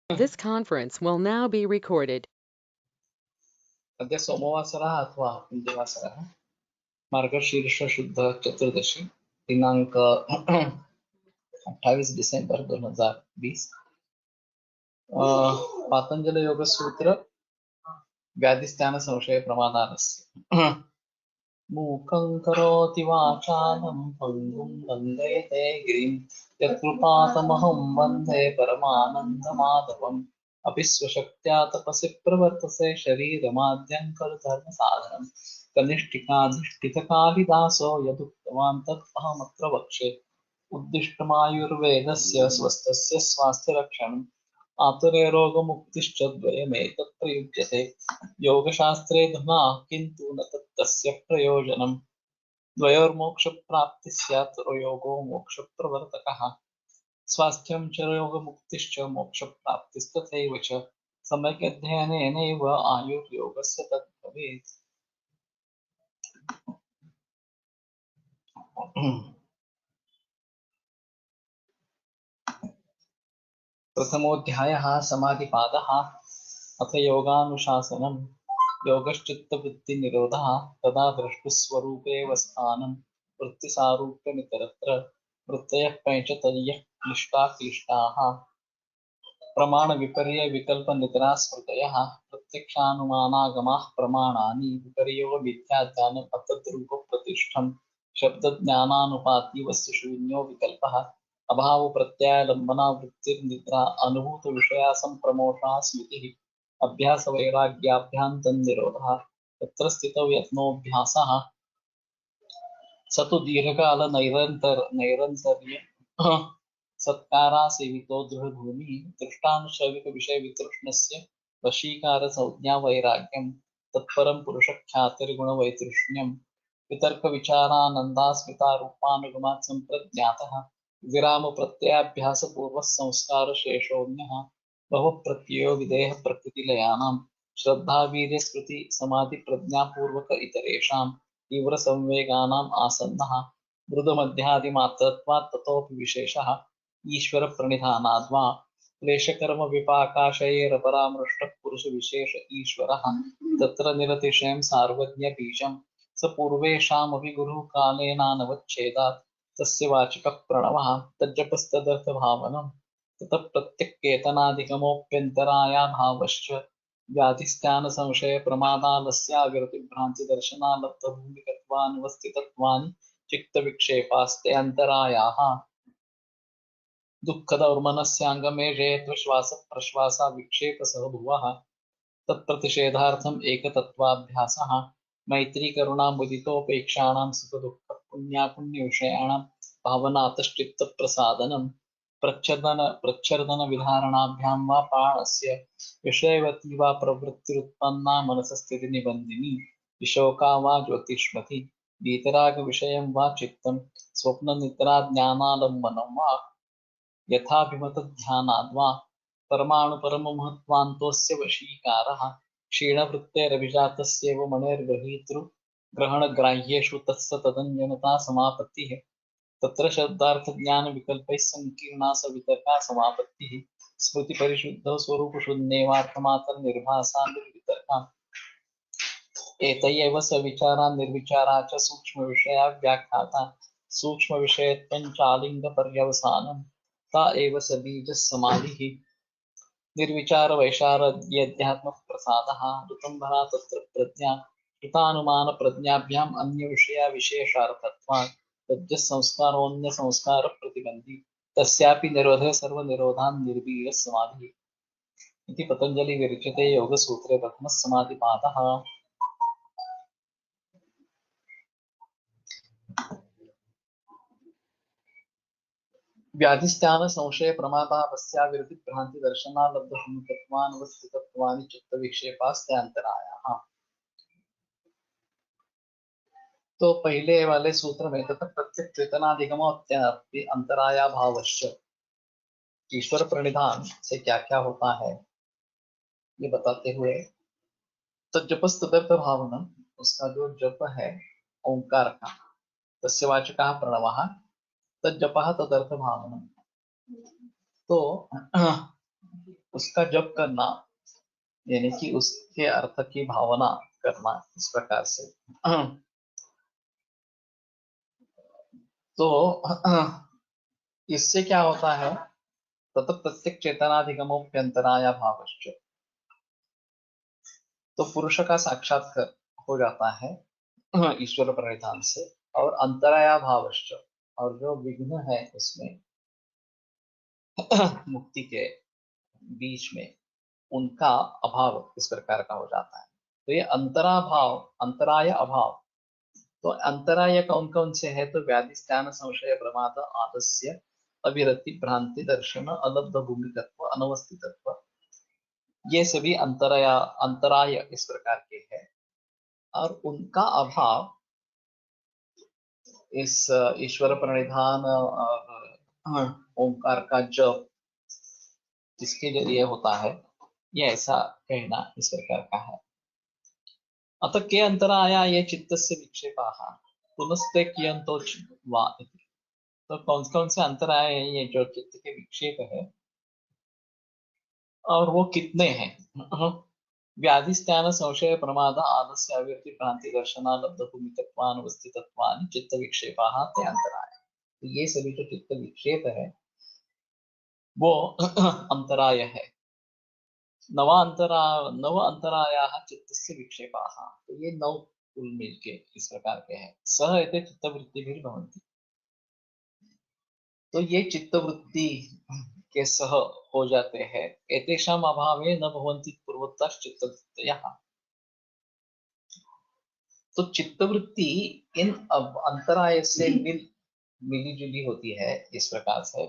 This conference will now be recorded. अद्य सोमवासरः अथवा कुञ्जवासरः मार्गशीर्ष शुद्ध चतुर्दशी दिनांक 28 दिसंबर 2020। पातंजल योग सूत्र व्याधिस्थान संशय प्रमादानस्य मूकं करोति वाचालं पङ्गुं लङ्घयते गिरिं यत्कृपातमहं वन्दे परमानन्दमाधवम् अपि स्वशक्त्या तपसि प्रवर्तसे शरीरमाद्यं खलु कनिष्ठिकाधिष्ठितकालिदासो यदुक्तवान् तत् अहमत्र वक्ष्ये उद्दिष्टमायुर्वेदस्य स्वस्थस्य स्वास्थ्यरक्षणम् आतुरे रोगमुक्तिश्च द्वयमेतत् प्रयुज्यते योगशास्त्रे धुना किन्तु न तस्य प्रयोजनम् द्वयोर्मोक्षप्राप्तिः स्यात् योगो मोक्षप्रवर्तकः स्वास्थ्यं च योगमुक्तिश्च मोक्षप्राप्तिस्तथैव च सम्यक् अध्ययनेनैव आयुर्योगस्य तद्भवेत्। प्रथमोऽध्यायः समाधिपादः। अथ योगानुशासनम् योगश्चित्तवृत्तिनिरोधः तदा द्रष्टुस्वरूपेव स्थानं वृत्तिसारूप्यमितरत्र वृत्तयः पञ्चतयः क्लिष्टाः प्रमाणविपर्ययविकल्पनिद्रास्मृतयः प्रत्यक्षानुमानागमाः प्रमाणानि विपर्यो मिथ्याज्ञानम् अतद्रूपप्रतिष्ठम् शब्दज्ञानानुपाती वस्तुशून्यो विकल्पः अभाव प्रत्ययलंबना वृत्तिर्निद्रा अनुभूत विषया संप्रमोषा स्मृतिः अभ्यास वैराग्याभ्यां तन्निरोधः तत्र स्थितौ यत्नोऽभ्यासः स तु दीर्घकाल नैरन्तर्य सत्कारा सेवितो दृढभूमि दृष्टानुश्रविक विषय वितृष्णस्य वशीकार संज्ञा वैराग्यं तत्परं पुरुषख्यातिर्गुण वैतृष्ण्यं वितर्क विचारानन्दास्मिता रूपानुगमात् संप्रज्ञातः विराम प्रत्ययाभ्यास पूर्व संस्कार शेषोऽन्यः बहु प्रत्ययो विदेह प्रकृतिलयानां श्रद्धा वीर्य स्मृति समाधि प्रज्ञा पूर्वक इतरेषां तीव्र संवेगानाम् आसन्नः मृदुमध्यादिमात्रत्वात् ततोऽपि विशेषः ईश्वर प्रणिधानाद्वा क्लेशकर्म विपाकाशयैरपरामृष्टः पुरुष विशेष ईश्वरः तत्र निरतिशयं सार्वज्ञ बीजं स पूर्वेषामपि गुरुः कालेनानवच्छेदात् तस्य वाचकः प्रणवः तज्जपस्तदर्थभावनं ततः प्रत्यक्केतनाधिगमोऽप्यन्तरायाभावश्च व्याधिस्थानसंशय प्रमादालस्यागतिभ्रान्तिदर्शनालब्धभूमिकत्वानुवस्थितत्वानि चित्तविक्षेपास्ते अन्तरायाः दुःखदौर्मनस्याङ्गमेषेत्व प्रश्वासा विक्षेपसह भुवः तत्प्रतिषेधार्थम् एकतत्त्वाभ्यासः मैत्रीकरुणामुदितोपेक्षाणां सुखदुःखपुण्यापुण्यविषयाणां भावनातश्चित्तप्रसादनं प्रच्छर्दनविधारणाभ्यां वा प्राणस्य विषयवती वा प्रवृत्तिरुत्पन्ना मनसस्थितिनिबन्धिनी विशोका वा ज्योतिष्मति वीतरागविषयं वा चित्तं स्वप्ननिद्राज्ञानालम्बनं वा यथाभिमतध्यानाद्वा परमाणुपरममहत्त्वान्तोऽस्य वशीकारः क्षीणवृत्तेरभिजातस्यैव मणेर्गृहीतृग्रहणग्राह्येषु तत्सतदञ्जनता समापत्तिः तत्र शब्दार्थज्ञानविकल्पैः सङ्कीर्णा सवितर्का समापत्तिः स्मृतिपरिशुद्धौ स्वरूपशून्यैवार्थमात्रनिर्भासा निर्वितर्का एतयैव सविचारा निर्विचारा च सूक्ष्मविषया व्याख्याता सूक्ष्मविषयत्वं चालिङ्गपर्यवसानं ता एव सबीजसमाधिः निर्विचार वैशारद्यध्यात्मप्रसादः ऋतंभरा तत्र प्रज्ञा कृतानुमान प्रज्ञाभ्याम् अन्यविषया विशेषार्थत्वात् तज्जः संस्कारोऽन्यसंस्कार प्रतिबन्धी तस्यापि निरोधे सर्वनिरोधान् निर्वीर्य समाधिः इति पतंजलि विरचिते योगसूत्रे प्रथमः समाधिपादः। व्याधिस्थान संशय प्रमादावस्याविरति भ्रांति दर्शनालब्धभूमिकत्वानुवस्थितत्वानि चित्तविक्षेपास्त्यांतरायाः। तो पहले वाले सूत्र में तथा प्रत्यक्ष चेतनाधिगम अंतराया भावश्च ईश्वर प्रणिधान से क्या क्या होता है ये बताते हुए तो जपस्तदर्थ भावना उसका जो जप है ओंकार का तस्य वाचकः प्रणवः तज्जपः तदर्थ भावना। तो उसका जप करना, यानी कि उसके अर्थ की भावना करना इस प्रकार से। तो इससे क्या होता है, तत प्रत्येक चेतनाधिगमोप्यंतराया भावश्च, तो पुरुष का साक्षात्कार हो जाता है ईश्वर प्रणिधान से। और अंतराया भावश्च, और जो विघ्न है उसमें मुक्ति के बीच में, उनका अभाव इस प्रकार का हो जाता है। तो ये अंतरा भाव, अंतराय अभाव, तो अंतराय कौन कौन से है, तो व्याधि स्थान संशय प्रमाद आलस्य अविरति भ्रांति दर्शन अलब्ध भूमिकत्व अनवस्थितत्व, ये सभी अंतराय इस प्रकार के हैं। और उनका अभाव इस ईश्वर प्रणिधान ओंकार का जप जिसके जरिए होता है, ये ऐसा कहना इस प्रकार का है। अतः के अंतराया ये चित्त से विक्षेपा पुनस्ते कियंतो वा इति। तो कौन कौन से अंतराय है ये जो चित्त के विक्षेप है, और वो कितने हैं? व्याधि स्थान संशय प्रमाद आलस्य अविरति भ्रांति दर्शना लब्ध भूमिकत्वानुवस्थितत्वानि चित्त विक्षेपाः ते अंतराय। तो ये सभी जो चित्त विक्षेप है वो अंतराय है। नव अंतरायाः चित्तस्य विक्षेपाः, तो ये नौ कुल मिलके इस प्रकार के हैं। सह एते चित्तवृत्तिभिर्भवन्ति, तो ये चित्तवृत्ति के सह हो जाते हैं। एतेषाम् अभावे न भवन्ति पूर्वोक्ताश्चित्तवृत्तयः, तो चित्तवृत्ति इन अंतराय से मिली जुली होती है इस प्रकार से।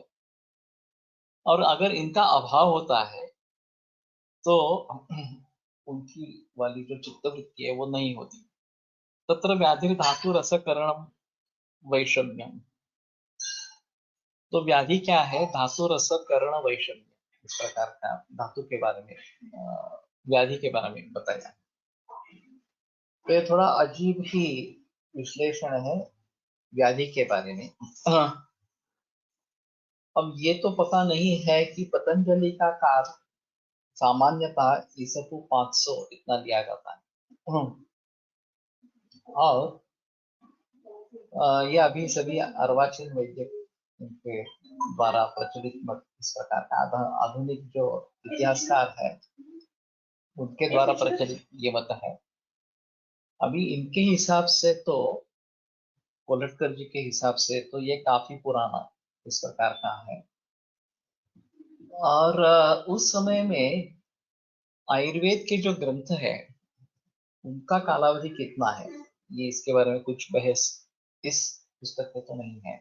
और अगर इनका अभाव होता है तो उनकी वाली जो चित्तवृत्ति है वो नहीं होती। तत्र व्याधि धातु रसकरणम वैषम्यम, तो व्याधि क्या है, धातु रस कर्ण वैषम्य, इस प्रकार का धातु के बारे में व्याधि के बारे में बताया। तो ये थोड़ा अजीब ही विश्लेषण है व्याधि के बारे में। अब ये तो पता नहीं है कि पतंजलि का काल सामान्यतः ईसपू 500 इतना लिया जाता है। और ये अभी सभी अर्वाचीन वैद्य के द्वारा प्रचलित मत इस प्रकार का आधुनिक जो इतिहासकार है उनके द्वारा प्रचलित ये मत है। अभी इनके हिसाब से तो, कोलटकर जी के हिसाब से तो ये काफी पुराना इस प्रकार का है। और उस समय में आयुर्वेद के जो ग्रंथ है उनका कालावधि कितना है, ये इसके बारे में कुछ बहस इस पुस्तक में तो नहीं है।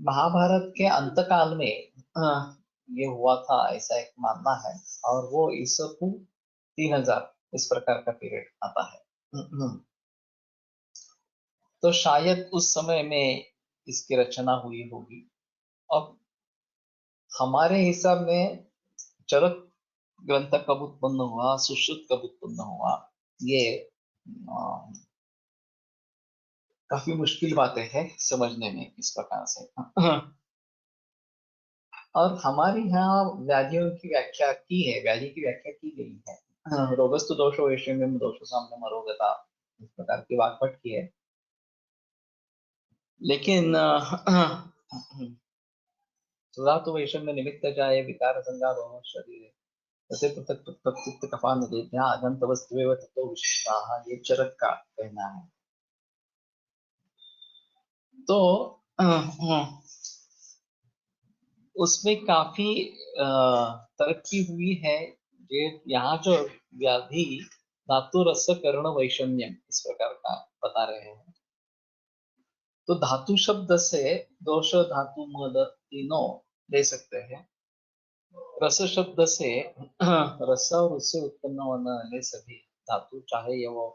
महाभारत के अंतकाल में ये हुआ था ऐसा एक मानना है, और वो ईसपू 3000 इस प्रकार का पीरियड आता है। तो शायद उस समय में इसकी रचना हुई होगी। अब हमारे हिसाब में चरक ग्रंथ कब उत्पन्न हुआ, सुश्रुत कब उत्पन्न हुआ, ये काफी मुश्किल बातें हैं समझने में इस प्रकार से। और हमारे यहाँ व्याधियों की व्याख्या की है, व्याधि की व्याख्या की गई है। रोगस्तु दोषो वैषम्यम दोषो साम्यम अरोगता, इस प्रकार की वाक्पट की है। लेकिन सुधातु वैषम्य निमित्त जाए विकार संज्ञा दोनों शरीर तसे पृथक पृथक चित्त कफा निदेभ्या अनंत वस्तुएव ततो विशिष्टाः, ये चरक का कहना है। तो उसमें काफी तरक्की हुई है। ये यहाँ जो व्याधि धातु रस कर्ण वैषम्यम इस प्रकार का बता रहे हैं, तो धातु शब्द से दोष धातु मद तीनों ले सकते हैं। रस शब्द से रस और उससे उत्पन्न होने वाले सभी धातु, चाहे ये वो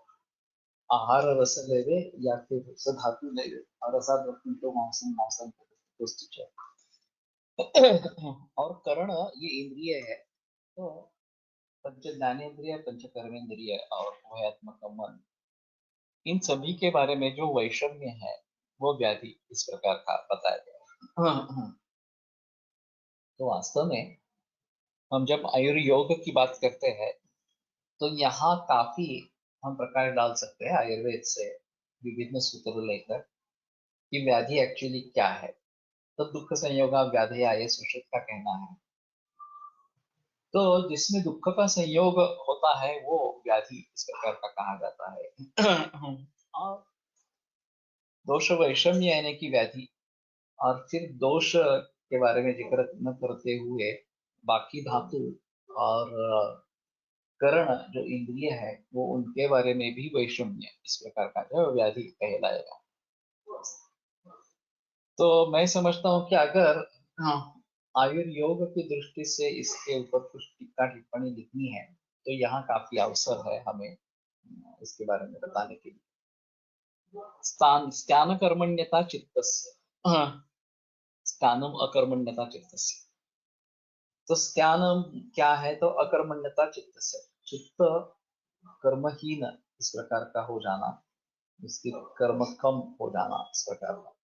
आहार रस लेवे या फिर रस धातु लेवे, और रसा तो मांसम मांसम और कर्ण ये इंद्रिय है। तो पंच ज्ञानेन्द्रिय, पंच कर्मेंद्रिय और वह्यात्मक मन, इन सभी के बारे में जो वैषम्य है वो व्याधि इस प्रकार का बताया गया है। तो वास्तव में हम जब आयुर्योग की बात करते हैं तो यहाँ काफी हम प्रकार डाल सकते हैं आयुर्वेद से विभिन्न सूत्र लेकर कि व्याधि एक्चुअली क्या है। तो दुख संयोगा व्याधि ये सुश्रुत का कहना है। तो जिसमें दुख का संयोग होता है वो व्याधि इस प्रकार का कहा जाता है। और दोष वैषम्य यानी कि व्याधि, और फिर दोष के बारे में जिक्र न करते हुए बाकी धातु और करण जो इंद्रिय है वो उनके बारे में भी वैषम्य इस प्रकार का जो व्याधि कहलाएगा। तो मैं समझता हूँ कि अगर हाँ, आयुर्योग की दृष्टि से इसके ऊपर कुछ टीका टिप्पणी लिखनी है तो यहाँ काफी अवसर है हमें इसके बारे में बताने के लिए। स्थान कर्मण्यता चित्तस्य, हाँ, स्थानम अकर्मण्यता चित्तस्य। तो स्थानम क्या है? तो अकर्मण्यता चित्तस्य, चित्त कर्महीन इस प्रकार का हो जाना, इसकी कर्म कम हो जाना इस प्रकार का,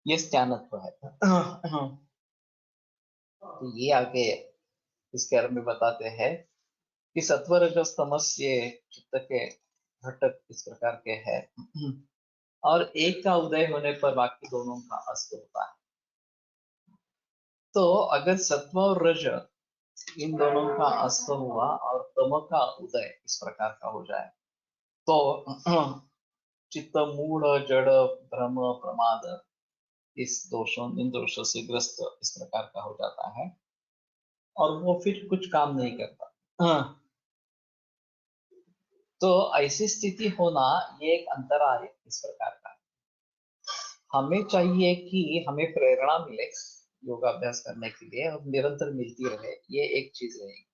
ये स्थानत्व है। तो ये आगे इसके बारे में बताते हैं कि सत्व रजस तमस ये चित्त के घटक इस प्रकार के हैं, और एक का उदय होने पर बाकी दोनों का अस्त होता है। तो अगर सत्व और रज इन दोनों का अस्त हुआ और तम का उदय इस प्रकार का हो जाए तो चित्त मूढ़ जड़ भ्रम प्रमाद इन दोषों से ग्रस्त इस प्रकार का हो जाता है और वो फिर कुछ काम नहीं करता। तो ऐसी स्थिति होना ये एक अंतराय इस प्रकार का। हमें चाहिए कि हमें प्रेरणा मिले योगाभ्यास करने के लिए और निरंतर मिलती रहे, ये एक चीज रहेगी।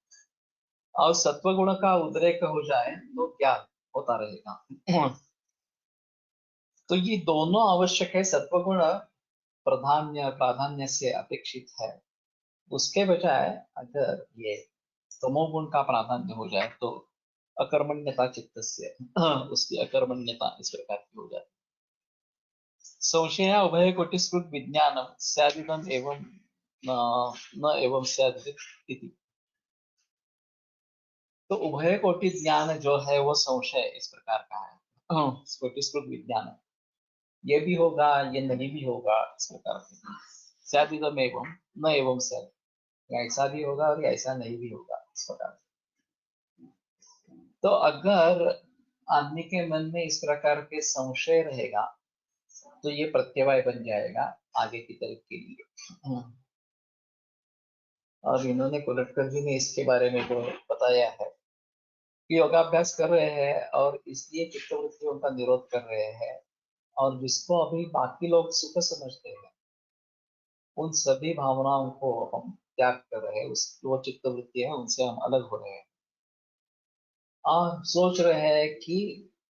और सत्व गुण का उद्रेक हो जाए तो ज्ञान होता रहेगा। तो ये दोनों आवश्यक है। सत्व गुण प्राधान्य से अपेक्षित है, उसके बजाय अगर ये तमोगुण का प्राधान्य हो जाए तो अकर्मण्यता चित्त से उसकी अकर्मण्यता इस प्रकार की हो जाए। संशय उभय कोटिस्कृत विज्ञानम स्यादिदम एवं न एवं स्यादित इति। तो उभय कोटि ज्ञान जो है वो संशय इस प्रकार का है। कोटिस्कृत विज्ञान ये भी होगा ये नहीं भी होगा इस प्रकार का। स्यादिदम एवं न एवं स्यादित, ऐसा भी होगा और ऐसा नहीं भी होगा इस प्रकार। तो अगर आदमी के मन में इस प्रकार के संशय रहेगा तो ये प्रत्यवाय बन जाएगा आगे की तरफ के लिए। और इन्होंने कोलटकर जी ने इसके बारे में जो बताया है कि योगाभ्यास कर रहे हैं और इसलिए चित्तवृत्तियों का निरोध कर रहे हैं, और जिसको अभी बाकी लोग सुख समझते हैं उन सभी भावनाओं को हम त्याग कर रहे हैं, उस वो चित्तवृत्ति है उनसे हम अलग हो रहे हैं और सोच रहे हैं कि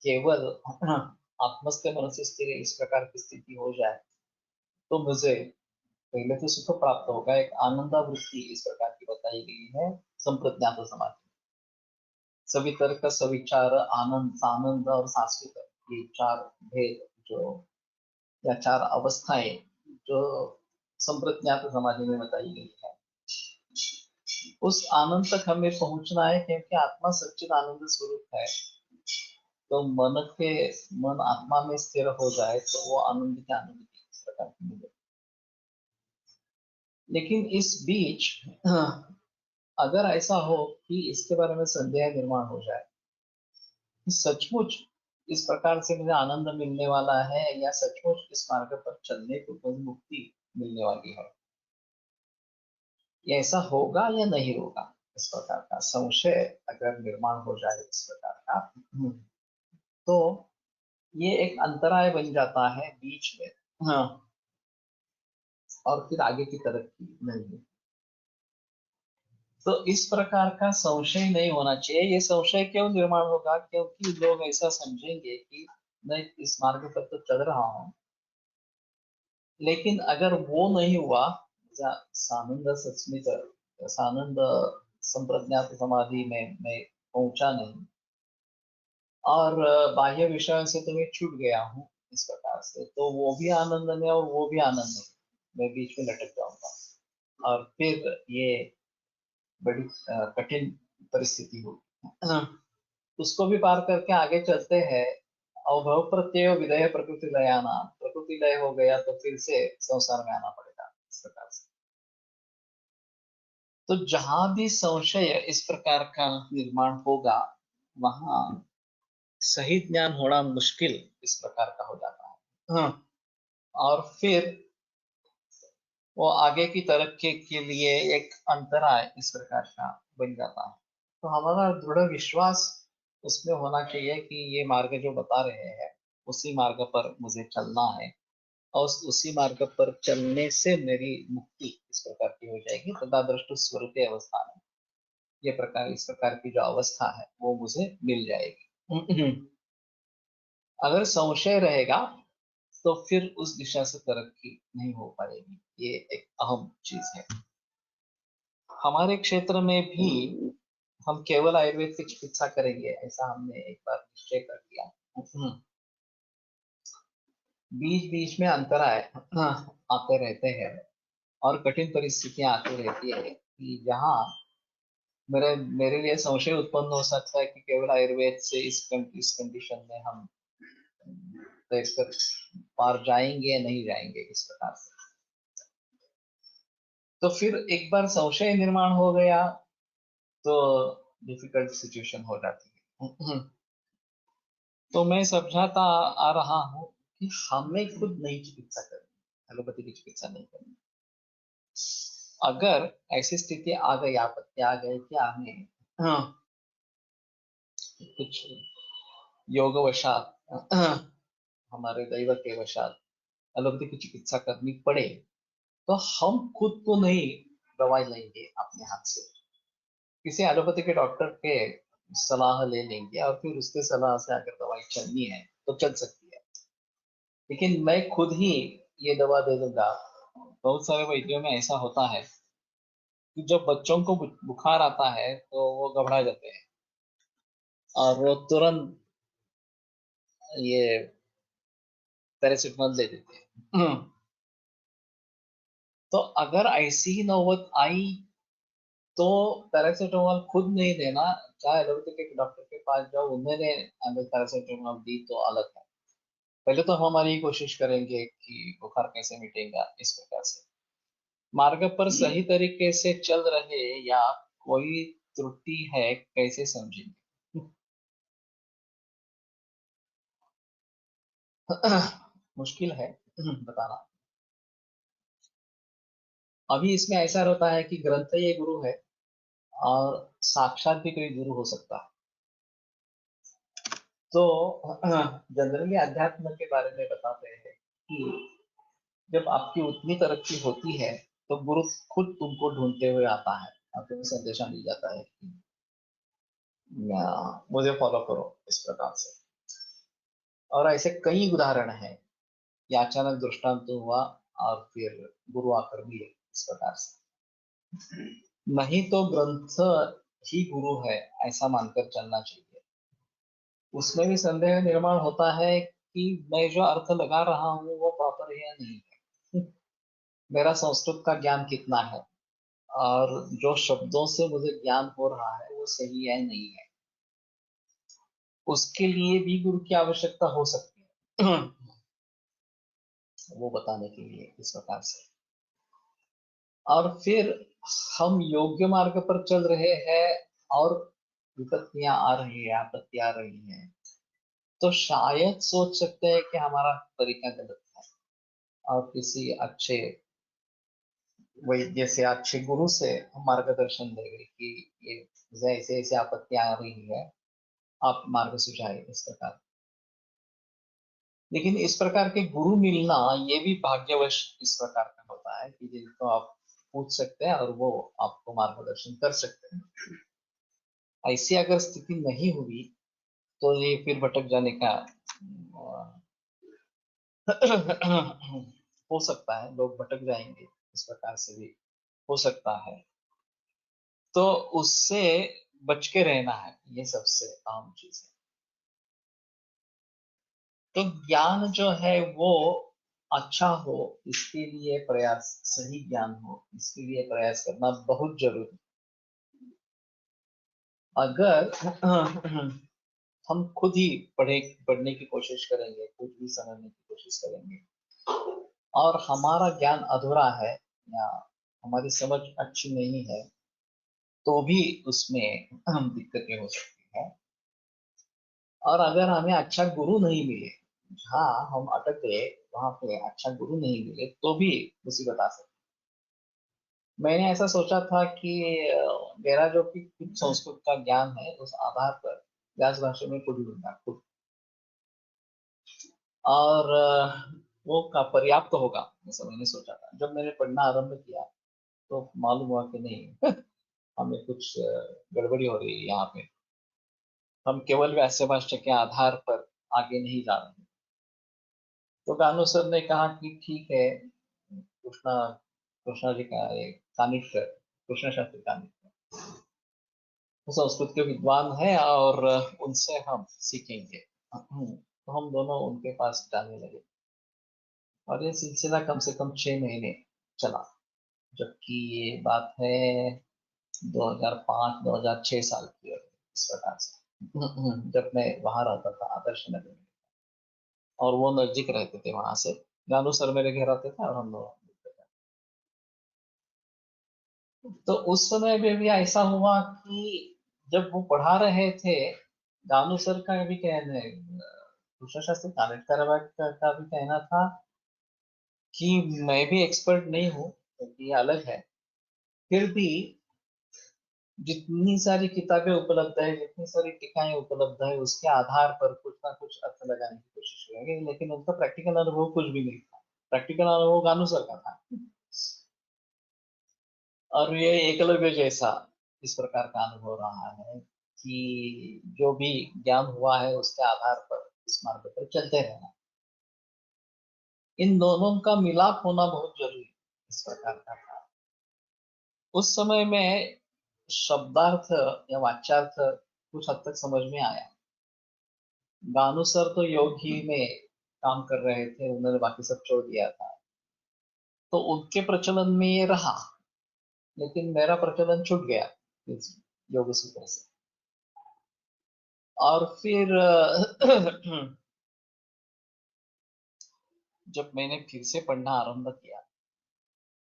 केवल आत्मस्थ मन से स्थिर इस प्रकार की स्थिति हो जाए तो मुझे पहले तो सुख प्राप्त होगा। एक आनंदावृत्ति इस प्रकार की बताई गई है संप्रज्ञात समाधि। सवितर्क सविचार आनंद सानंद और सांस्कृत, ये चार भेद जो या चार अवस्थाएं जो संप्रज्ञात समाधि में बताई गई है, उस आनंद तक हमें पहुंचना है क्योंकि आत्मा सच्चिद आनंद स्वरूप है। तो मन आत्मा में स्थिर हो जाए तो वो आनंद के आनंद की इस प्रकार की मिले। लेकिन इस बीच अगर ऐसा हो कि इसके बारे में संदेह निर्माण हो जाए कि सचमुच इस प्रकार से मुझे आनंद मिलने वाला है या सचमुच इस मार्ग पर चलने को मुझे मुक्ति मिलने वाली है, ये ऐसा होगा या नहीं होगा, इस प्रकार का संशय अगर निर्माण हो जाए इस प्रकार का, तो ये एक अंतराय बन जाता है बीच में। हाँ, और फिर आगे की तरफ की नहीं। तो इस प्रकार का संशय नहीं होना चाहिए। ये संशय क्यों निर्माण होगा? क्योंकि लोग ऐसा समझेंगे कि मैं इस मार्ग पर तो चल रहा हूँ, लेकिन अगर वो नहीं हुआ, सानंद सचमित सानंद संप्रज्ञात समाधि में मैं पहुंचा नहीं और बाह्य विषयों से तो मैं छूट गया हूँ इस प्रकार से, तो वो भी आनंद में और वो भी आनंद में मैं बीच में लटक जाऊंगा और फिर ये बड़ी कठिन परिस्थिति होगी। उसको भी पार करके आगे चलते हैं। अवभव प्रत्यय विधेय प्रकृति लयाना, प्रकृति लय हो गया तो फिर से संसार में आना पड़ेगा इस प्रकार से। तो जहां भी संशय इस प्रकार का निर्माण होगा वहां सही ज्ञान होना मुश्किल इस प्रकार का हो जाता है। और फिर वो आगे की तरक्की के लिए एक अंतराय इस प्रकार का बन जाता है। तो हमारा दृढ़ विश्वास उसमें होना चाहिए कि ये मार्ग जो बता रहे हैं उसी मार्ग पर मुझे चलना है, और उसी मार्ग पर चलने से मेरी मुक्ति इस प्रकार की हो जाएगी। तथा दृष्टि स्वरूप अवस्था में ये प्रकार इस प्रकार की जो अवस्था है वो मुझे मिल जाएगी। अगर संशय रहेगा तो फिर उस दिशा से तरक्की नहीं हो पाएगी। ये एक अहम चीज है। हमारे क्षेत्र में भी हम केवल आयुर्वेद की चिकित्सा करेंगे ऐसा हमने एक बार निश्चय कर लिया। बीच बीच में अंतराय आते रहते हैं और कठिन परिस्थितियां आती रहती है कि जहाँ मेरे मेरे लिए संशय उत्पन्न हो सकता है कि केवल आयुर्वेद से इस कंडीशन में हम तैर कर पार जाएंगे या नहीं जाएंगे इस प्रकार से। तो फिर एक बार संशय निर्माण हो गया तो डिफिकल्ट सिचुएशन हो जाती है। तो मैं समझाता आ रहा हूँ कि हमें खुद नहीं चिकित्सा करनी, एलोपैथी की चिकित्सा नहीं करनी। अगर ऐसी स्थिति आ गई, आपत्ति आ गई कि हमें कुछ योगवशात हमारे दैव के वशात एलोपैथी की चिकित्सा करनी पड़े तो हम खुद तो नहीं दवाई लेंगे अपने हाथ से, किसी एलोपैथी के डॉक्टर के सलाह ले लेंगे और फिर उसके सलाह से अगर दवाई चलनी है तो चल सकती है। लेकिन मैं खुद ही ये दवा दे दूंगा, बहुत सारे वैद्यों में ऐसा होता है कि जब बच्चों को बुखार आता है तो वो घबरा जाते हैं और वो तुरंत ये पैरासिटामोल दे देते हैं। तो अगर ऐसी ही नौबत आई तो पैरासिटामोल खुद नहीं देना, चाहे एलोपैथी के डॉक्टर के पास जाओ, उन्होंने अगर पैरासिटामोल दी तो अलग है। पहले तो हमारी कोशिश करेंगे कि बुखार कैसे मिटेगा इस प्रकार से। मार्ग पर सही तरीके से चल रहे या कोई त्रुटि है कैसे समझेंगे? मुश्किल है बताना। अभी इसमें ऐसा रहता है कि ग्रंथ ये गुरु है और साक्षात भी कोई गुरु हो सकता है। तो जनरली अध्यात्म के बारे में बताते हैं कि जब आपकी उतनी तरक्की होती है तो गुरु खुद तुमको ढूंढते हुए आता है और तुम्हें संदेशा मिल जाता है कि मुझे फॉलो करो इस प्रकार से। और ऐसे कई उदाहरण हैं कि अचानक दृष्टांत हुआ और फिर गुरु आकर मिले इस प्रकार से। नहीं तो ग्रंथ ही गुरु है ऐसा मानकर चलना चाहिए। उसमें भी संदेह निर्माण होता है कि मैं जो अर्थ लगा रहा हूँ वो प्रॉपर है या नहीं है, मेरा संस्कृत का ज्ञान कितना है और जो शब्दों से मुझे ज्ञान हो रहा है वो सही है नहीं है। उसके लिए भी गुरु की आवश्यकता हो सकती है वो बताने के लिए इस प्रकार से। और फिर हम योग्य मार्ग पर चल रहे हैं और विपत्तियां आ रही है, आपत्ति आ रही है, तो शायद सोच सकते हैं कि हमारा तरीका गलत है और किसी अच्छे वैद्य से, अच्छे गुरु से हम मार्गदर्शन देंगे कि ये मुझे ऐसे ऐसे आपत्ति आ रही है, आप मार्ग सुझाए इस प्रकार। लेकिन इस प्रकार के गुरु मिलना ये भी भाग्यवश इस प्रकार का होता है कि जिनको आप पूछ सकते हैं और वो आपको मार्गदर्शन कर सकते हैं। ऐसी अगर स्थिति नहीं हुई तो ये फिर भटक जाने का हो सकता है, लोग भटक जाएंगे इस प्रकार से भी हो सकता है। तो उससे बच के रहना है, ये सबसे अहम चीज है। तो ज्ञान जो है वो अच्छा हो इसके लिए प्रयास, सही ज्ञान हो इसके लिए प्रयास करना बहुत जरूरी अगर हम खुद ही पढ़ने की कोशिश करेंगे, खुद ही समझने की कोशिश करेंगे और हमारा ज्ञान अधूरा है या हमारी समझ अच्छी नहीं है, तो भी उसमें दिक्कतें हो सकती हैं। और अगर हमें अच्छा गुरु नहीं मिले, जहाँ हम अटक गए वहां पे अच्छा गुरु नहीं मिले, तो भी मुसीबत आ सकती है। मैंने ऐसा सोचा था कि मेरा जो कि कुछ संस्कृत का ज्ञान है उस आधार पर व्यास भाषा में खुद लूंगा खुद, और वो का पर्याप्त होगा, ऐसा मैंने सोचा था। जब मैंने पढ़ना आरंभ किया तो मालूम हुआ कि नहीं, हमें कुछ गड़बड़ी हो रही है यहाँ पे। हम केवल व्यास भाष्य के आधार पर आगे नहीं जा रहे। तो गानू सर ने कहा कि ठीक है, कृष्णा कृष्णा जी का एक कानिष्कर, कृष्ण शास्त्री कानिष्कर, वो संस्कृत के विद्वान है और उनसे हम सीखेंगे। तो हम दोनों उनके पास जाने लगे और ये सिलसिला कम से कम 6 महीने चला, जबकि ये बात है 2005-2006 साल की है, इस प्रकार से, जब मैं वहां रहता था आदर्श नगर में, और वो नजदीक रहते थे वहां से। गानू सर मेरे घर आते थे और हम लोग मिलते थे। तो उस समय में भी ऐसा हुआ कि जब वो पढ़ा रहे थे, गानू सर का भी कहना है, दूसरा शास्त्री कानेटकर का भी कहना था कि मैं भी एक्सपर्ट नहीं हूँ, क्योंकि ये अलग है, फिर भी जितनी सारी किताबें उपलब्ध है, जितनी सारी टीकाएं उपलब्ध है, उसके आधार पर कुछ ना कुछ अर्थ लगाने की कोशिश करेंगे। लेकिन उनका प्रैक्टिकल अनुभव कुछ भी नहीं था, प्रैक्टिकल अनुभव गानू सर का था। और ये एकलव्य जैसा इस प्रकार का अनुभव रहा है कि जो भी ज्ञान हुआ है उसके आधार पर इस मार्ग पर चलते रहना। इन दोनों का मिलाप होना बहुत जरूरी इस प्रकार का था। उस समय में शब्दार्थ या वाच्यार्थ कुछ हद तक समझ में आया। गानू सर तो योग ही में काम कर रहे थे, उन्होंने बाकी सब छोड़ दिया था, तो उनके प्रचलन में ये रहा, लेकिन मेरा प्रचलन छूट गया इस योग सूत्र से। और फिर जब मैंने फिर से पढ़ना आरंभ किया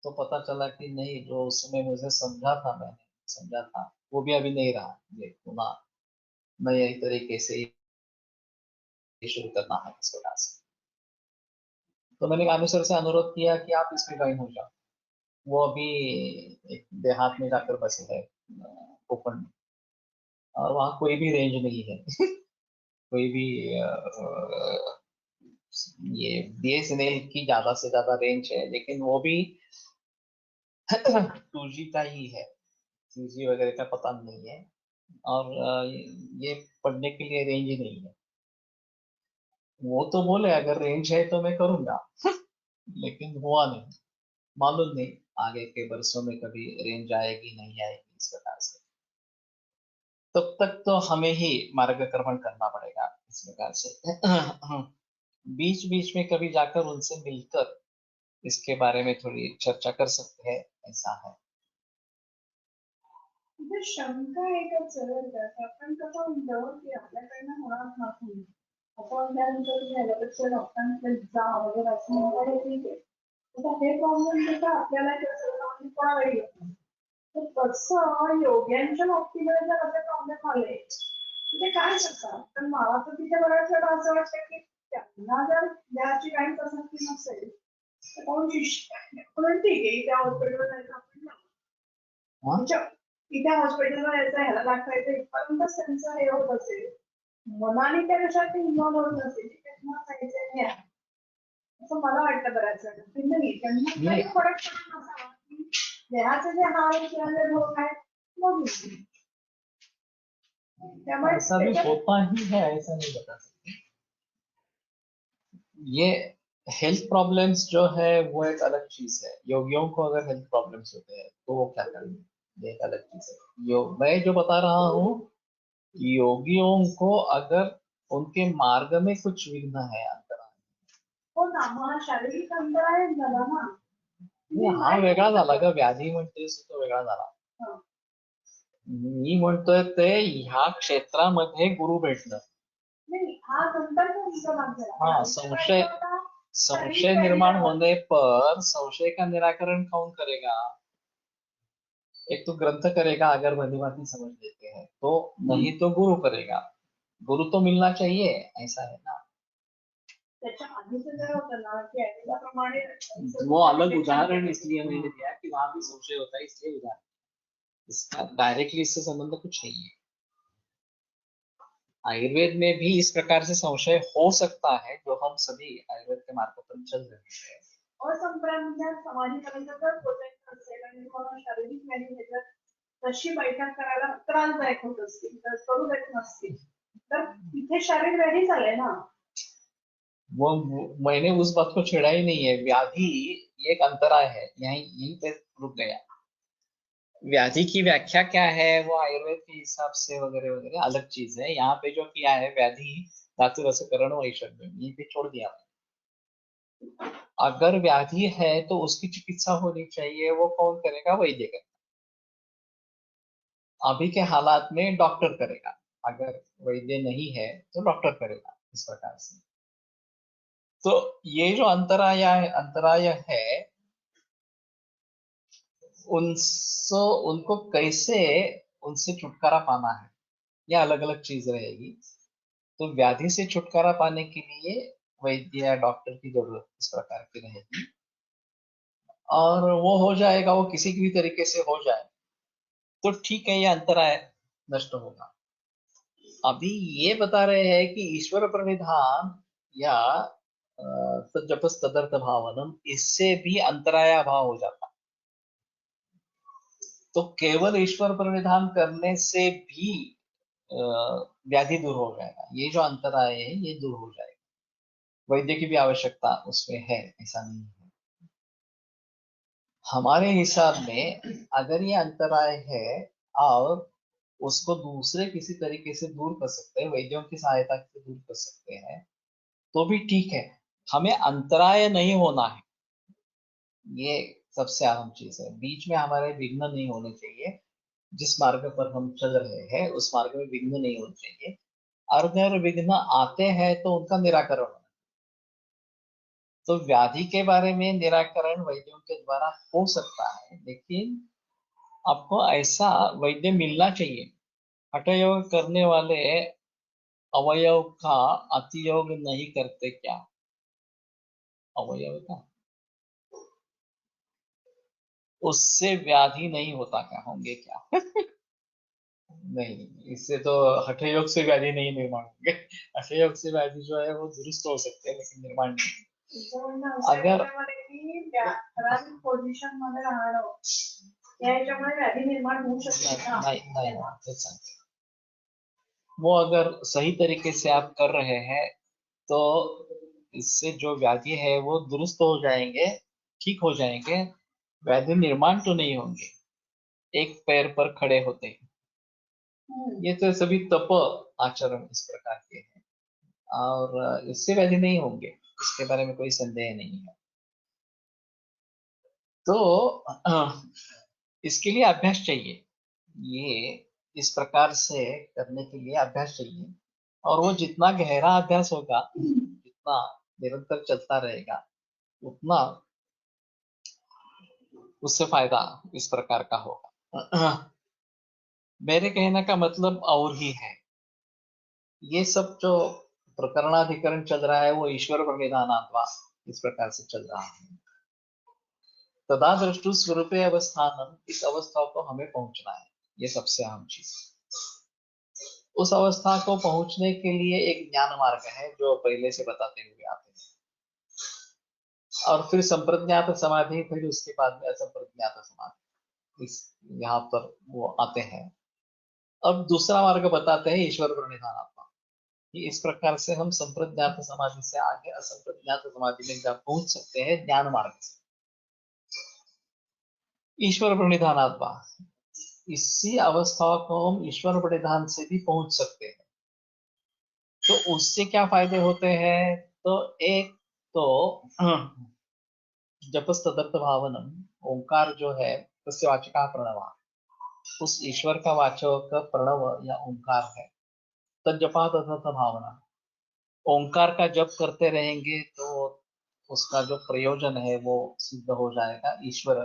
तो पता चला कि नहीं, जो उस समय मुझे समझा था वो भी अभी नहीं रहा। ये पुनः नए तरीके से ही शुरू करना है इस प्रकार से। तो मैंने गानू सर से अनुरोध किया कि आप इसमें ज्वाइन हो जाओ। वो अभी एक देहात में जाकर बसे है, कोकण में, और वहाँ कोई भी रेंज नहीं है। कोई भी ये बीएसएनएल की ज्यादा से ज्यादा रेंज है, लेकिन वो भी 2G का ही है, 3G वगैरह का पता नहीं है। और ये पढ़ने के लिए रेंज ही नहीं है। वो तो बोले अगर रेंज है तो मैं करूंगा, लेकिन हुआ नहीं। मालूम नहीं आगे के वर्षों में कभी रेंज आएगी नहीं आएगी इस प्रकार से। तब तक तो हमें ही मार्गक्रमण करना पड़ेगा इस प्रकार से। बीच बीच में कभी जाकर उनसे मिलकर इसके बारे में थोड़ी चर्चा कर सकते हैं, ऐसा है। म्हणजे शंका एकच आहे की आपण कसं म्हणतो की आपल्याकडनं होणार नाही, आपण त्यानंतर त्याच्यापेक्षा डॉक्टरांकडे जा वगैरे असं वगैरे ठीक आहे. आता हे प्रॉब्लेम जसं आपल्याला कसं आपण कोणालाही येतो, तर तसं योग्यांच्या बाबतीमध्ये जर असे प्रॉब्लेम आले ते काय करतात? तर मला तर तिथे बऱ्याच वेळा असं वाटतं की त्यांना जर द्यायची काही पसंती नसेल तर कोण शिष्य म्हणून ठीक आहे, त्या हॉस्पिटलला जायचं आपण हाँ? इथे हॉस्पिटलला यायचं, ह्याला दाखवायचं, इथपर्यंतच त्यांचं हे होत असेल, मनाने त्या कशात इन्व्हॉल्व होत नसेल, तिथे तुम्हाला जायचं नाही आहे असं मला वाटतं बऱ्याच वेळा. की नाही, त्यांना काही फरक पडत नसावा की देहाचे जे हाल किंवा जे रोग आहेत बघू. त्यामुळे ऐसा भी होता ही है, ऐसा नहीं बता सकते। ये हेल्थ प्रॉब्लम्स जो है वो एक अलग चीज है। योगियों को अगर हेल्थ प्रॉब्लम्स होते हैं तो वो क्या करेंगे, ये एक अलग चीज है। मैं जो बता रहा हूँ, योगियों को अगर उनके मार्ग में कुछ विघ्न है, अंतराय, हो ना, मग शारीरिक अंतर आहे झाला ना. हा वेगळा झाला ग, व्याधी म्हणतेस तो वेगळा झाला। मी म्हणतोय ते ह्या क्षेत्रामध्ये गुरु भेटणं. नाही, हा नंतर तुमचा भाग झाला. हाँ, संशय निर्माण होने पर संशय का निराकरण कौन करेगा? एक तो ग्रंथ करेगा अगर भली भांति समझ लेते हैं तो, नहीं तो गुरु करेगा. गुरु तो मिलना चाहिए, ऐसा है ना. त्याच्या आधीचं जर होतं ना की त्याप्रमाणे वो अलग उदाहरण इसलिए मैंने दिया कि वहां भी संशय होता है, इसलिए उदाहरण. इसका डायरेक्टली इससे संबंध कुछ नहीं है. आयुर्वेद में भी इस प्रकार से संशय हो सकता है, जो हम सभी आयुर्वेद के मार्ग पर चल रहे हैं. असंप्रज्ञात समाधीपर्यंत जर पोचायचं असेल आणि तुम्हाला शारीरिक व्याधी ह्याच्यात तशी बैठक करायला त्रासदायक होत असतील तर करू देत नसतील तर तिथे शारीरिक व्याधी झाले ना. वो मैंने उस बात को छेड़ा ही नहीं है. व्याधि एक अंतराय है, यहीं पे रुक गया. व्याधि की व्याख्या क्या है वो आयुर्वेद के हिसाब से वगैरह वगैरह अलग चीज है. यहाँ पे जो किया है व्याधि धातु रसकरण वैषम्य, यहीं पे छोड़ दिया. अगर व्याधि है तो उसकी चिकित्सा होनी चाहिए, वो कौन करेगा? वैद्य करेगा. अभी के हालात में डॉक्टर करेगा, अगर वैद्य नहीं है तो डॉक्टर करेगा, इस प्रकार से. तो ये जो अंतराय है उनको कैसे उनसे छुटकारा पाना है, ये अलग अलग चीज रहेगी. तो व्याधि से छुटकारा पाने के लिए वैद्य या डॉक्टर की जरूरत इस प्रकार की रहेगी. और वो हो जाएगा, वो किसी भी तरीके से हो जाए तो ठीक है, ये अंतराय नष्ट होगा. अभी ये बता रहे हैं कि ईश्वर प्रणिधान या जपस तदर्थ भावनम, इससे भी अंतराया भाव हो जाता. तो केवल ईश्वर प्रणिधान करने से भी व्याधि दूर हो जाएगा. ये जो अंतराय है ये दूर हो जाएगा. वैद्य की भी आवश्यकता उसमें है, ऐसा नहीं है. हमारे हिसाब में अगर ये अंतराय है और उसको दूसरे किसी तरीके से दूर कर सकते हैं, वैद्यों की सहायता से दूर कर सकते हैं, तो भी ठीक है. हमें अंतराय नहीं होना है, ये सबसे अहम चीज है. बीच में हमारे विघ्न नहीं होने चाहिए. जिस मार्ग पर हम चल रहे हैं उस मार्ग में विघ्न नहीं होने चाहिए. अगर विघ्न आते हैं तो उनका निराकरण होना. तो व्याधि के बारे में निराकरण वैद्यों के द्वारा हो सकता है, लेकिन आपको ऐसा वैद्य मिलना चाहिए. हठयोग करने वाले अवयव का अतियोग नहीं करते क्या? अवयव का उससे व्याधि नहीं होता क्या? होंगे क्या? नहीं, इससे तो हठयोग से व्याधि नहीं निर्माण होंगे. हठयोग से व्याधि जो है वो दुरुस्त हो सकते हैं, लेकिन निर्माण नहीं. अगर ठराविक पोझिशन मध्ये राहणं याच्यामुळे व्याधी निर्माण होऊ शकते. नहीं, तेच सांगते. वो अगर सही तरीके से आप कर रहे हैं तो इससे जो व्याधि है वो दुरुस्त हो जाएंगे, ठीक हो जाएंगे. व्याधि निर्माण तो नहीं होंगे. एक पैर पर खड़े होते हैं. ये तो सभी तप आचरण इस प्रकार के हैं, और इससे व्याधि नहीं होंगे, इसके बारे में कोई संदेह नहीं है. तो इसके लिए अभ्यास चाहिए. ये इस प्रकार से करने के लिए अभ्यास चाहिए, और वो जितना गहरा अभ्यास होगा, जितना निरंतर चलता रहेगा, उतना उससे फायदा इस प्रकार का होगा. मेरे कहने का मतलब और ही है. ये सब जो प्रकरणाधिकरण चल रहा है वो ईश्वर प्रणिधानात्वा इस प्रकार से चल रहा है. तदा दृष्टु स्वरूपे अवस्थानम, इस अवस्था को हमें पहुंचना है, ये सबसे अहम चीज. उस अवस्था को पहुंचने के लिए एक ज्ञान मार्ग है जो पहले से बताते हुए आते हैं, और फिर संप्रज्ञात समाधि, फिर उसके बाद में असंप्रज्ञात समाधि, इस यहाँ पर वो आते हैं. अब दूसरा मार्ग बताते हैं ईश्वर प्रणिधानात्मा, कि इस प्रकार से हम संप्रज्ञात समाधि से आगे असंप्रज्ञात समाधि में जब पहुंच सकते हैं ज्ञान मार्ग से. ईश्वर प्रणिधानात्मा, इसी अवस्था को हम ईश्वर प्रणिधान से भी पहुंच सकते हैं. तो उससे क्या फायदे होते हैं? तो एक तो जपस तदर्थ भावनम, ओंकार जो है तस्य वाचिका प्रणवा, उस ईश्वर का वाचक प्रणव या ओंकार है। तज्जपा तथा भावना, ओंकार का जप करते रहेंगे तो उसका जो प्रयोजन है वो सिद्ध हो जाएगा, ईश्वर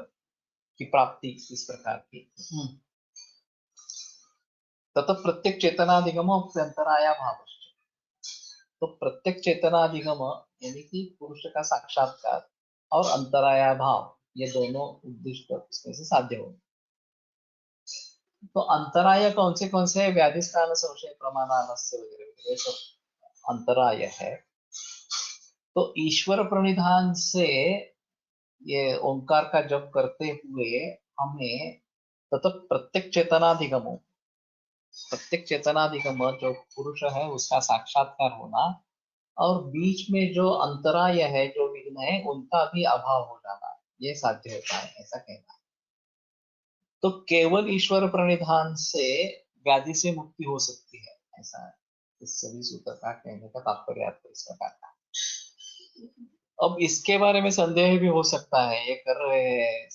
की प्राप्ति इस प्रकार की। तथा प्रत्येक चेतनाधिगम अप्यंतराया भाव, तो प्रत्येक चेतनाधिगम यानी कि पुरुष का साक्षात्कार और अंतराया भाव, ये दोनों उद्दिष्ट इसमें से साध्य होंगे। तो अंतराय कौन से है? व्याधि स्थान संशय प्रमाणालस्य वगैरह वगैरह, ये सब अंतराय है। तो ईश्वर प्रणिधान से ये ओंकार का जप करते हुए हमें तथा प्रत्येक चेतनाधिगम जो पुरुष है उसका साक्षात्कार होना, और बीच में जो अंतराय है, जो विघ्न है, उनका भी अभाव हो जाना, ये साध्य होता है, ऐसा कहना है। तो केवल ईश्वर प्रणिधान से व्याधि से मुक्ति हो सकती है, ऐसा है इस सभी सूत्र का कहने का तात्पर्य आपको इस प्रकार का। अब इसके बारे में संदेह भी हो सकता है, ये कर रहे हैं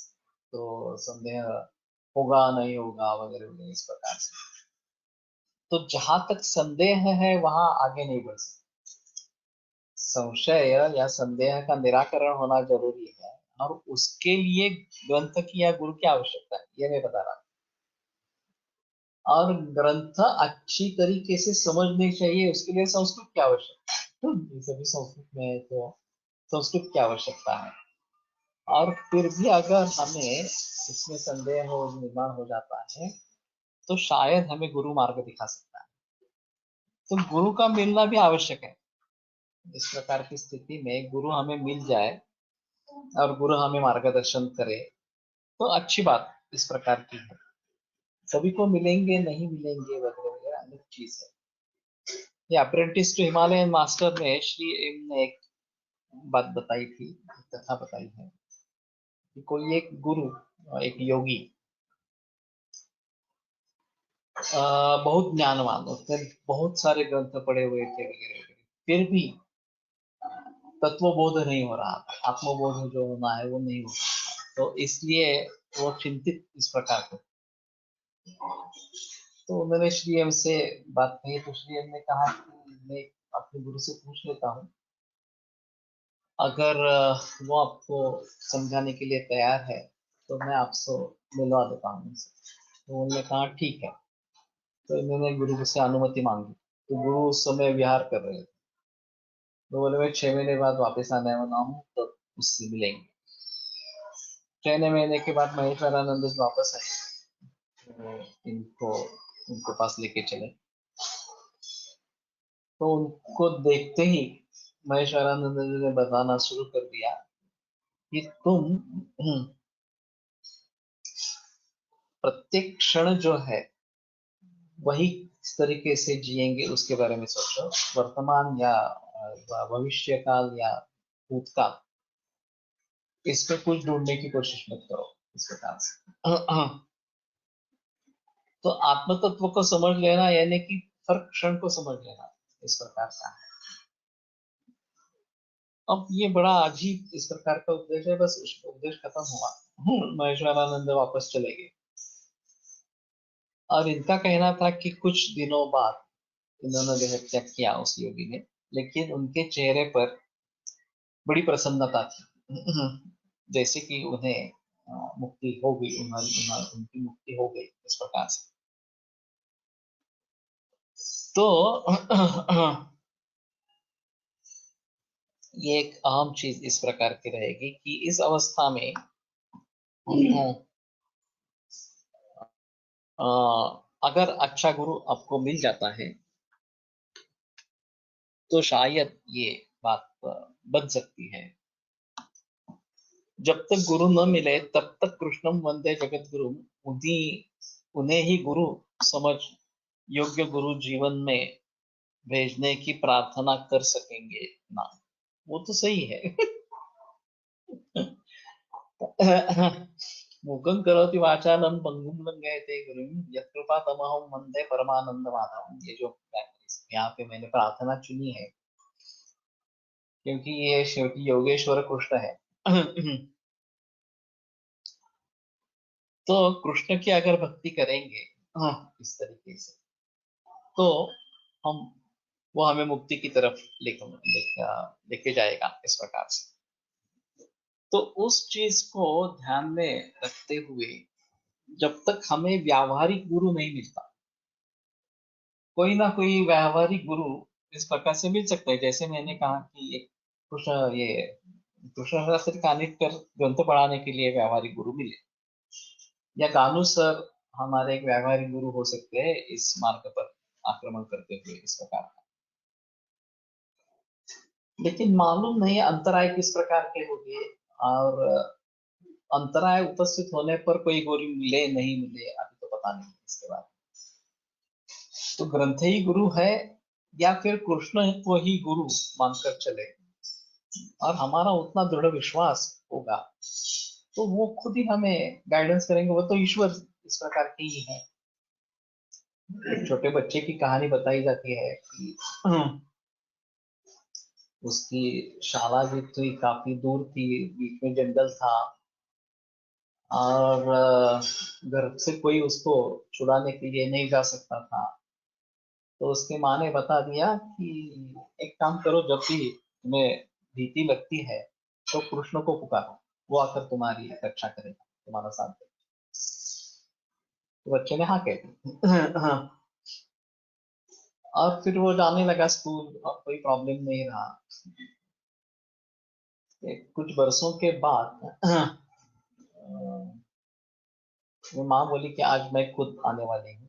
तो संदेह होगा नहीं होगा वगैरह वगैरह इस प्रकार से। तो जहां तक संदेह है वहां आगे नहीं बढ़ सकते। संशय या संदेह का निराकरण होना जरूरी है, और उसके लिए ग्रंथ की या गुरु की आवश्यकता है, ये मैं बता रहा हूं। और ग्रंथ अच्छी तरीके से समझने चाहिए, उसके लिए संस्कृत की आवश्यकता है। ये सभी संस्कृत में है तो संस्कृत की आवश्यकता है। और फिर भी अगर हमें इसमें संदेह हो निर्माण हो जाता है तो शायद हमें गुरु मार्ग दिखा सकता है। तो गुरु का मिलना भी आवश्यक है। इस प्रकार की स्थिति में गुरु हमें मिल जाए और गुरु हमें मार्गदर्शन करे तो अच्छी बात इस प्रकार की है। सभी को मिलेंगे नहीं मिलेंगे वगैरह वगैरह अलग चीज है। ये अप्रेंटिस टू हिमालयन मास्टर में श्री एम ने एक बात बताई थी, एक कथा बताई है कि कोई एक गुरु, एक योगी, बहुत ज्ञानवान, उसने बहुत सारे ग्रंथ पढ़े हुए थे वगैरह वगैरह, फिर भी तत्वबोध नहीं हो रहा था, आत्मबोध जो होना है वो नहीं हो रहा, तो इसलिए वो चिंतित इस प्रकार को। तो उन्होंने श्री एम से बात कही, तो श्री एम ने कहा कि मैं अपने गुरु से पूछ लेता हूँ, अगर वो आपको समझाने के लिए तैयार है तो मैं आपसे मिलवा देता हूँ उनसे। तो उन्होंने कहा ठीक है। तो इन्होंने गुरु से अनुमति मांगी, तो गुरु उस समय विहार कर रहे थे, तो बोले मैं 6 महीने बाद वापस आने वाला हूँ तो उससे मिलेंगे। 6 महीने के बाद महेश्वरानंद जी वापस आए, तो इनको उनके पास लेके चले। तो उनको देखते ही महेश्वरानंद जी ने बताना शुरू कर दिया कि तुम प्रत्येक क्षण जो है वही इस तरीके से जिएंगे उसके बारे में सोचो, वर्तमान या भविष्य काल या भूतकाल, इस पे कुछ ढूंढने की कोशिश मत करो इस प्रकार से। तो आत्म तत्व को समझ लेना यानी कि हर क्षण को समझ लेना, इस प्रकार का है। अब ये बड़ा अजीब इस प्रकार का उपदेश है, बस उपदेश खत्म हुआ, महेश्वरानंद वापस चले गए। और इनका कहना था कि कुछ दिनों बाद इन्होंने देह त्याग किया उस योगी ने, लेकिन उनके चेहरे पर बड़ी प्रसन्नता थी, जैसे कि उन्हें मुक्ति हो गई, उनकी मुक्ति हो गई इस प्रकार से। तो ये एक अहम चीज इस प्रकार की रहेगी कि इस अवस्था में अगर अच्छा गुरु आपको मिल जाता है तो शायद ये बात बन सकती है। जब तक गुरु न मिले तब तक कृष्णम वंदे जगत गुरु, उन्हें ही गुरु समझ योग्य गुरु जीवन में भेजने की प्रार्थना कर सकेंगे ना। वो तो सही है। मूकं करोति वाचालं पंगुं लंघयते गिरिं यत्कृपा तमहं वंदे परमानंद माधवम। ये जो यहाँ पे मैंने प्रार्थना चुनी है क्योंकि ये शेवटी योगेश्वर कृष्ण है। तो कृष्ण की अगर भक्ति करेंगे इस तरीके से, तो हम वो हमें मुक्ति की तरफ लेके जाएगा इस प्रकार से। तो उस चीज को ध्यान में रखते हुए, जब तक हमें व्यावहारिक गुरु नहीं मिलता, कोई ना कोई व्यावहारिक गुरु इस प्रकार से मिल सकता है। जैसे मैंने कहा कि एक कृष्ण शास्त्री कानिटकर ग्रंथ पढ़ाने के लिए व्यावहारिक गुरु मिले, या कानू सर हमारे एक व्यावहारिक गुरु हो सकते हैं इस मार्ग पर आक्रमण करते हुए इस प्रकार का। लेकिन मालूम नहीं अंतराय किस प्रकार के होंगे, और अंतराय उपस्थित होने पर कोई गुरु मिले नहीं मिले अभी तो पता नहीं इसके बारे में। तो ग्रंथ ही गुरु है, या फिर कृष्ण को ही गुरु मानकर चले, और हमारा उतना दृढ़ विश्वास होगा तो वो खुद ही हमें गाइडेंस करेंगे। वो तो ईश्वर इस प्रकार के ही है। एक छोटे बच्चे की कहानी बताई जाती है कि उसकी शाला जो थी काफी दूर थी, बीच में जंगल था, और घर से कोई उसको छुड़ाने के लिए नहीं जा सकता था। तो उसकी माँ ने बता दिया कि एक काम करो, जब भी तुम्हें भीति लगती है तो कृष्ण को पुकारो, वो आकर तुम्हारी रक्षा करेगा, तुम्हारा साथ देगा। तो बच्चे ने हाँ कह दी। हाँ। और फिर वो जाने लगा स्कूल, और कोई प्रॉब्लम नहीं रहा। कुछ बरसों के बाद वो माँ बोली कि आज मैं खुद आने वाली हूँ,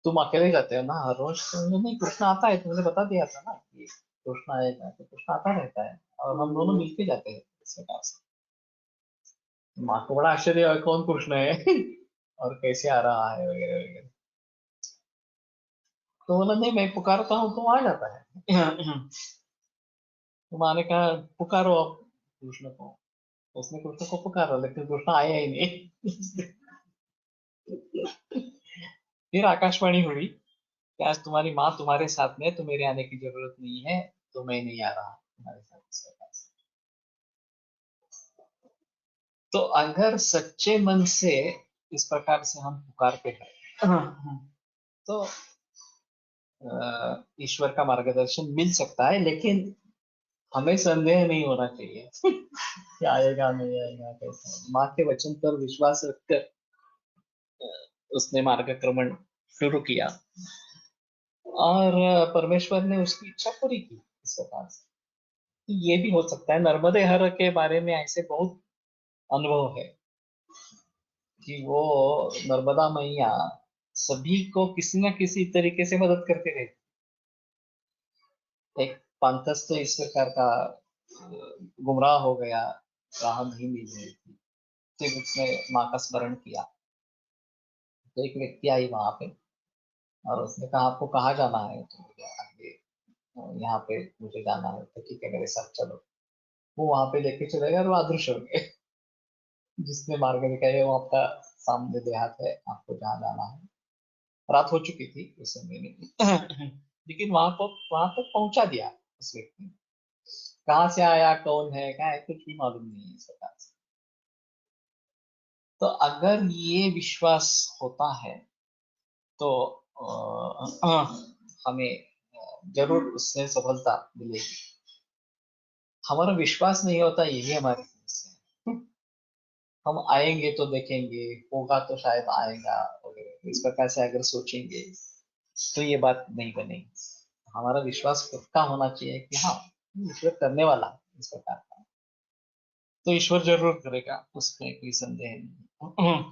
तुम अकेले जाते हो ना हर रोज? तो नहीं, कृष्ण आता है, तुमने बता दिया था ना कि कृष्ण आएगा, तो कृष्ण आता रहता है और हम दोनों मिलके जाते हैं इस प्रकार से। माँ को बड़ा आश्चर्य हुआ, कौन कृष्ण है और कैसे आ रहा है वगैरह वगैरह। तो बोला नहीं, मैं पुकारता हूँ तो आ जाता है। तो माँ ने कहा पुकारो अब कृष्ण को। उसने कृष्ण को पुकारा, लेकिन कृष्ण आया ही नहीं। फिर आकाशवाणी हुई कि आज तुम्हारी माँ तुम्हारे साथ में है, तो मेरे आने की जरूरत नहीं है, तो मैं नहीं आ रहा तुम्हारे साथ इस प्रकार से। तो अगर सच्चे मन से इस प्रकार से हम पुकारते हैं, तो ईश्वर का मार्गदर्शन मिल सकता है। लेकिन हमें संदेह नहीं होना चाहिए कि आएगा नहीं आएगा कैसा। माँ के वचन पर विश्वास रखकर उसने मार्गक्रमण शुरू किया, और परमेश्वर ने उसकी इच्छा पूरी की इस प्रकार से। ये भी हो सकता है, नर्मदे हर के बारे में ऐसे बहुत अनुभव है कि वो नर्मदा मैया सभी को किसी न किसी तरीके से मदद करते रहती। एक पांथस्थ इस प्रकार का गुमराह हो गया, राह नहीं मिल रही थी, फिर उसने माँ का स्मरण किया। तो एक व्यक्ति आई वहां पे, और उसने कहा आपको कहाँ जाना है? तो मुझे आगे यहाँ पे मुझे जाना है, तो ठीक है मेरे साथ चलो। वो वहां पे लेके चले गए और वो अदृश्य हो गए। जिसने मार्ग दिखाया वो आपका सामने देहात है, आपको जहाँ जाना है। रात हो चुकी थी उस समय में। लेकिन वहां तक पहुंचा दिया उस व्यक्ति ने। कहाँ से आया, कौन है, क्या है, कुछ भी मालूम नहीं है इस प्रकार से। तो अगर ये विश्वास होता है तो हमें जरूर उससे सफलता मिलेगी। हमारा विश्वास नहीं होता, यही हमारी समस्या है। हम आएंगे तो देखेंगे, होगा तो शायद आएगा वगैरह इस प्रकार से अगर सोचेंगे तो ये बात नहीं बनेगी। हमारा विश्वास पक्का होना चाहिए कि हाँ, ईश्वर करने वाला है इस प्रकार का, तो ईश्वर जरूर करेगा, उसमें कोई संदेह नहीं।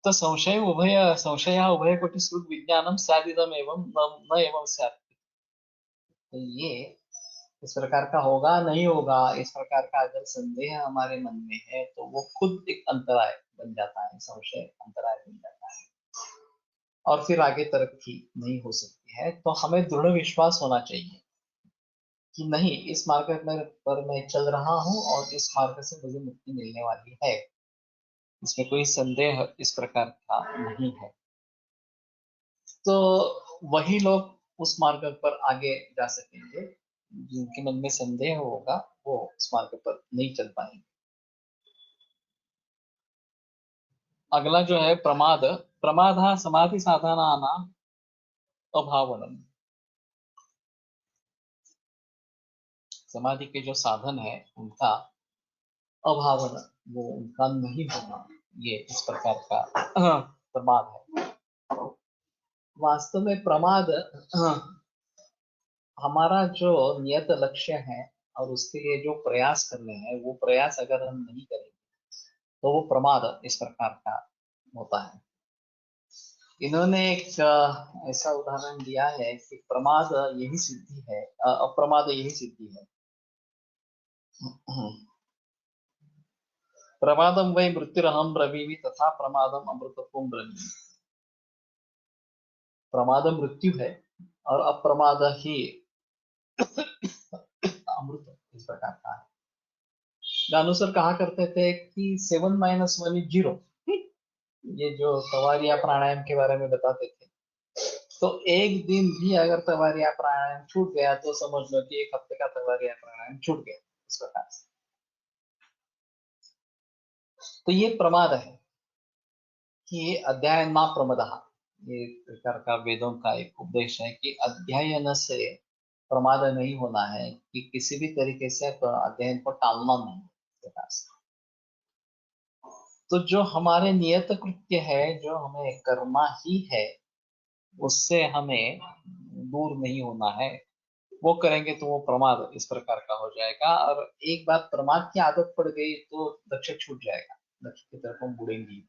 तो संशय उभय कोटि सुख विज्ञानम स्यादिदम एवं न एवं स्यात्। तो ये इस प्रकार का होगा नहीं होगा इस प्रकार का अगर संदेह हमारे मन में है, तो वो खुद एक अंतराय बन जाता है, संशय अंतराय बन जाता है, और फिर आगे तरक्की नहीं हो सकती है। तो हमें दृढ़ विश्वास होना चाहिए कि नहीं, इस मार्ग पर मैं चल रहा हूँ और इस मार्ग से मुझे मुक्ति मिलने वाली है। इसमें कोई संदेह इस प्रकार का नहीं है। तो वही लोग उस मार्ग पर आगे जा सकेंगे, जिनके मन में संदेह होगा वो उस मार्ग पर नहीं चल पाएंगे। अगला जो है प्रमाद। प्रमाद समाधि साधनानाम् अभावनम। समाधि के जो साधन है उनका अभावन, वो उनका नहीं होना, ये इस प्रकार का प्रमाद है। वास्तव में प्रमाद हमारा जो नियत लक्ष्य है और उसके लिए जो प्रयास करने हैं, वो प्रयास अगर हम नहीं करेंगे तो वो प्रमाद इस प्रकार का होता है। इन्होंने एक ऐसा उदाहरण दिया है कि प्रमाद यही सिद्धि है, अप्रमाद यही सिद्धि है। प्रमादम वै मृत्युरहम ब्रवीमि तथा प्रमादम अमृतत्वम ब्रवीमि। प्रमाद मृत्यु है और अप्रमाद ही अमृत इस प्रकार का है। गानू सर कहा करते थे कि 7 - 1 = 0। ये जो तवारिया प्राणायाम के बारे में बताते थे, तो एक दिन भी अगर तवारिया प्राणायाम छूट गया तो समझ लो कि एक हफ्ते का तवारिया प्राणायाम छूट गया, इस प्रकार से। तो ये प्रमाद है कि अध्ययन मा प्रमदः, ये प्रकार का वेदों का एक उपदेश है कि अध्ययन से प्रमाद नहीं होना है, कि किसी भी तरीके से अध्ययन को टालना नहीं है, इस प्रकार से। तो जो हमारे नियत कृत्य है, जो हमें करना ही है, उससे हमें दूर नहीं होना है। वो करेंगे तो वो प्रमाद इस प्रकार का हो जाएगा। और एक बात प्रमाद की आदत पड़ गई तो लक्ष्य छूट जाएगा, लक्ष्य की तरफ हम मुड़ेंगे।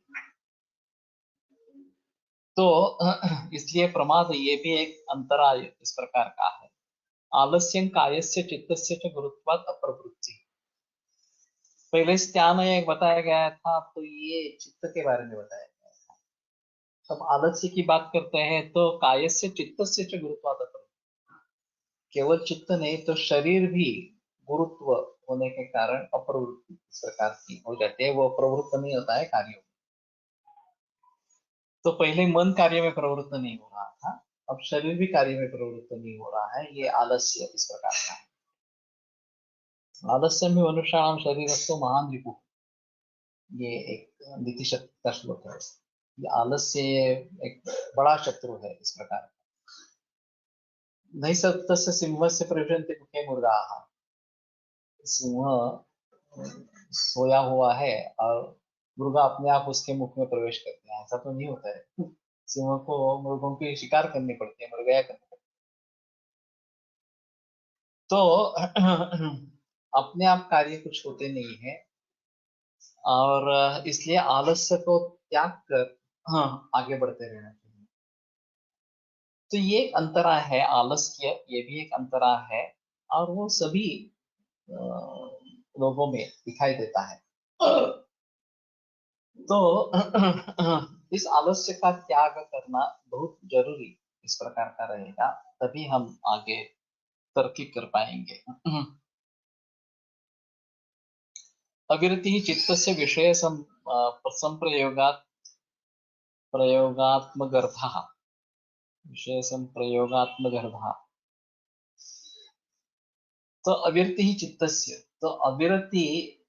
तो इसलिए प्रमाद ये भी एक अंतराय इस प्रकार का है। आलस्यं कायस्य चित्तस्य च गुरुत्वात् अप्रवृत्ति। पहले ध्यान एक बताया गया था, तो ये चित्त के बारे में बताया गया था। तब आलस्य की बात करते हैं तो कायस्य चित्तस्य च गुरुत्वात् अप्रवृत्ति। केवल चित्त नहीं तो शरीर भी गुरुत्व होने के कारण अप्रवृत्ति इस प्रकार की हो जाती है, वो प्रवृत्त नहीं होता है कार्यों में। तो पहले मन कार्य में प्रवृत्त नहीं हो रहा था, अब शरीर भी कार्य में प्रवृत्त नहीं हो रहा है, ये आलस्य इस प्रकार का है। आलस्य में मनुष्याणाम शरीरस्थो महान रिपुः, ये एक नीति शक्ति का श्लोक है। ये आलस्य एक बड़ा शत्रु है इस प्रकार। नहीं सप्तस्य सिंहस्य प्रविशन्ति मुखे मुर्गाः। सिंह सोया हुआ है और मुर्गा अपने आप उसके मुख में प्रवेश करते हैं, ऐसा तो नहीं होता है। सिंह को मुर्गों की शिकार करनी पड़ती है, मुर्गया करनी पड़ती है। तो अपने आप कार्य कुछ होते नहीं है, और इसलिए आलस्य को त्याग कर आगे बढ़ते रहना चाहिए। तो ये एक अंतराय है, आलस्य ये भी एक अंतराय है, और वो सभी लोगों में दिखाई देता है। तो इस आलस्य का त्याग करना बहुत जरूरी इस प्रकार का रहेगा, तभी हम आगे तरक्की कर पाएंगे। अविरति चित्तस्य विषय संप्रयोगात् प्रयोगात्मगर्थः। विषय संप्रयोगात्मगर्थः। तो अविरति ही चित्तस्य, तो अविरति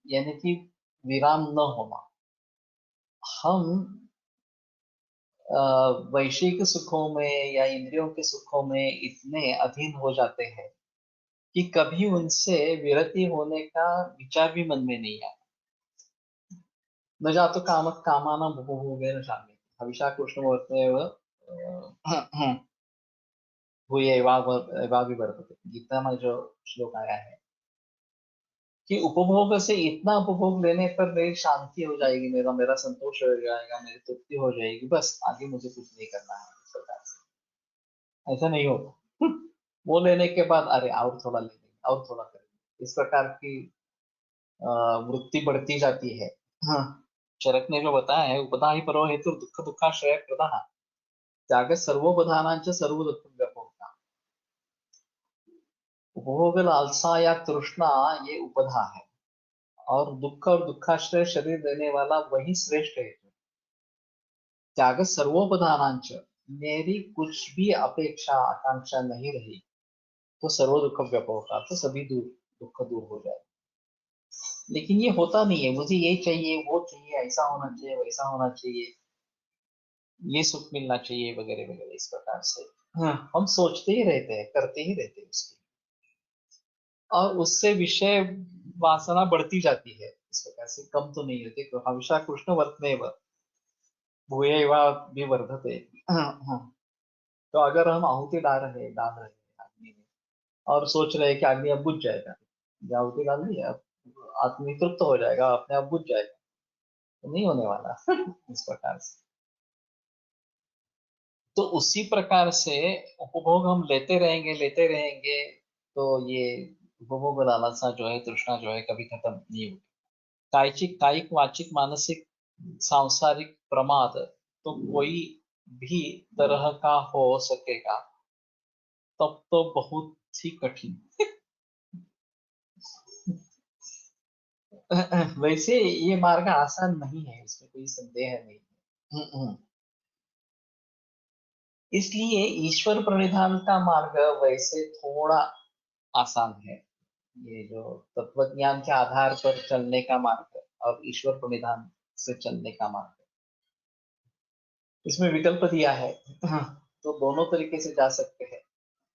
यानी कि विराम न होना। हम वैश्विक सुखों में या इंद्रियों के सुखों में इतने अधीन हो जाते हैं कि कभी उनसे विरति होने का विचार भी मन में नहीं आता। न जातो काम कामाना भोगेन शाम्यति, हविषा कृष्णमूर्तेव भूय एवाभिवर्तते। गीता में जो श्लोक आया है कि उपभोग से, इतना उपभोग लेने पर मेरी शांति हो जाएगी, मेरा मेरा संतोष हो जाएगा, मेरी तृप्ति हो जाएगी, बस आगे मुझे कुछ नहीं करना है, इस प्रकार से। ऐसा नहीं होता। वो लेने के बाद अरे और थोड़ा ले लेंगे, और थोड़ा करेंगे, इस प्रकार की वृत्ति बढ़ती जाती है। हाँ, चरक ने जो बताया है, उपधा ही परो हेतु दुख दुखाश्रय प्रदाह त्याग सर्वोपधानांच सर्व दुख व्यापकता। उपभोग लालसा या तृष्णा ये उपधा है, और दुख और दुखाश्रय शरीर देने वाला वही श्रेष्ठ है। त्याग सर्वोपधानांच, मेरी कुछ भी अपेक्षा आकांक्षा नहीं रही तो सर्व दुख व्यापक होगा, तो सभी दुख दूर हो जाए। लेकिन ये होता नहीं है, मुझे ये चाहिए, वो चाहिए, ऐसा होना चाहिए, वैसा होना चाहिए, ये सुख मिलना चाहिए, वगैरह वगैरह, इस प्रकार से हम सोचते ही रहते हैं, करते ही रहते हैं उसकी, और उससे विषय वासना बढ़ती जाती है, इस प्रकार से कम तो नहीं होती। तो हमेशा कृष्ण वर्तमेव भूयैव विवर्धते। तो अगर हम आहुति डाल रहे हैं अग्नि में, और सोच रहे हैं कि अग्नि अब बुझ जाएगा, या आहुति डाल दी अब आत्मी तृप्त हो जाएगा, अपने आप बुझ जाएगा, तो नहीं होने वाला। इस प्रकार से, तो उसी प्रकार से उपभोग हम लेते रहेंगे, तो ये उपभोग लालसा जो है, तृष्णा जो है, कभी खत्म नहीं होगी। कायिक वाचिक मानसिक सांसारिक प्रमाद तो कोई भी तरह का हो सकेगा, तब तो बहुत ही कठिन। वैसे ये मार्ग आसान नहीं है, इसमें कोई संदेह नहीं है। इसलिए ईश्वर प्रणिधान का मार्ग वैसे थोड़ा आसान है। ये जो तत्व ज्ञान के आधार पर चलने का मार्ग और ईश्वर प्रणिधान से चलने का मार्ग, इसमें विकल्प दिया है। तो दोनों तरीके से जा सकते हैं।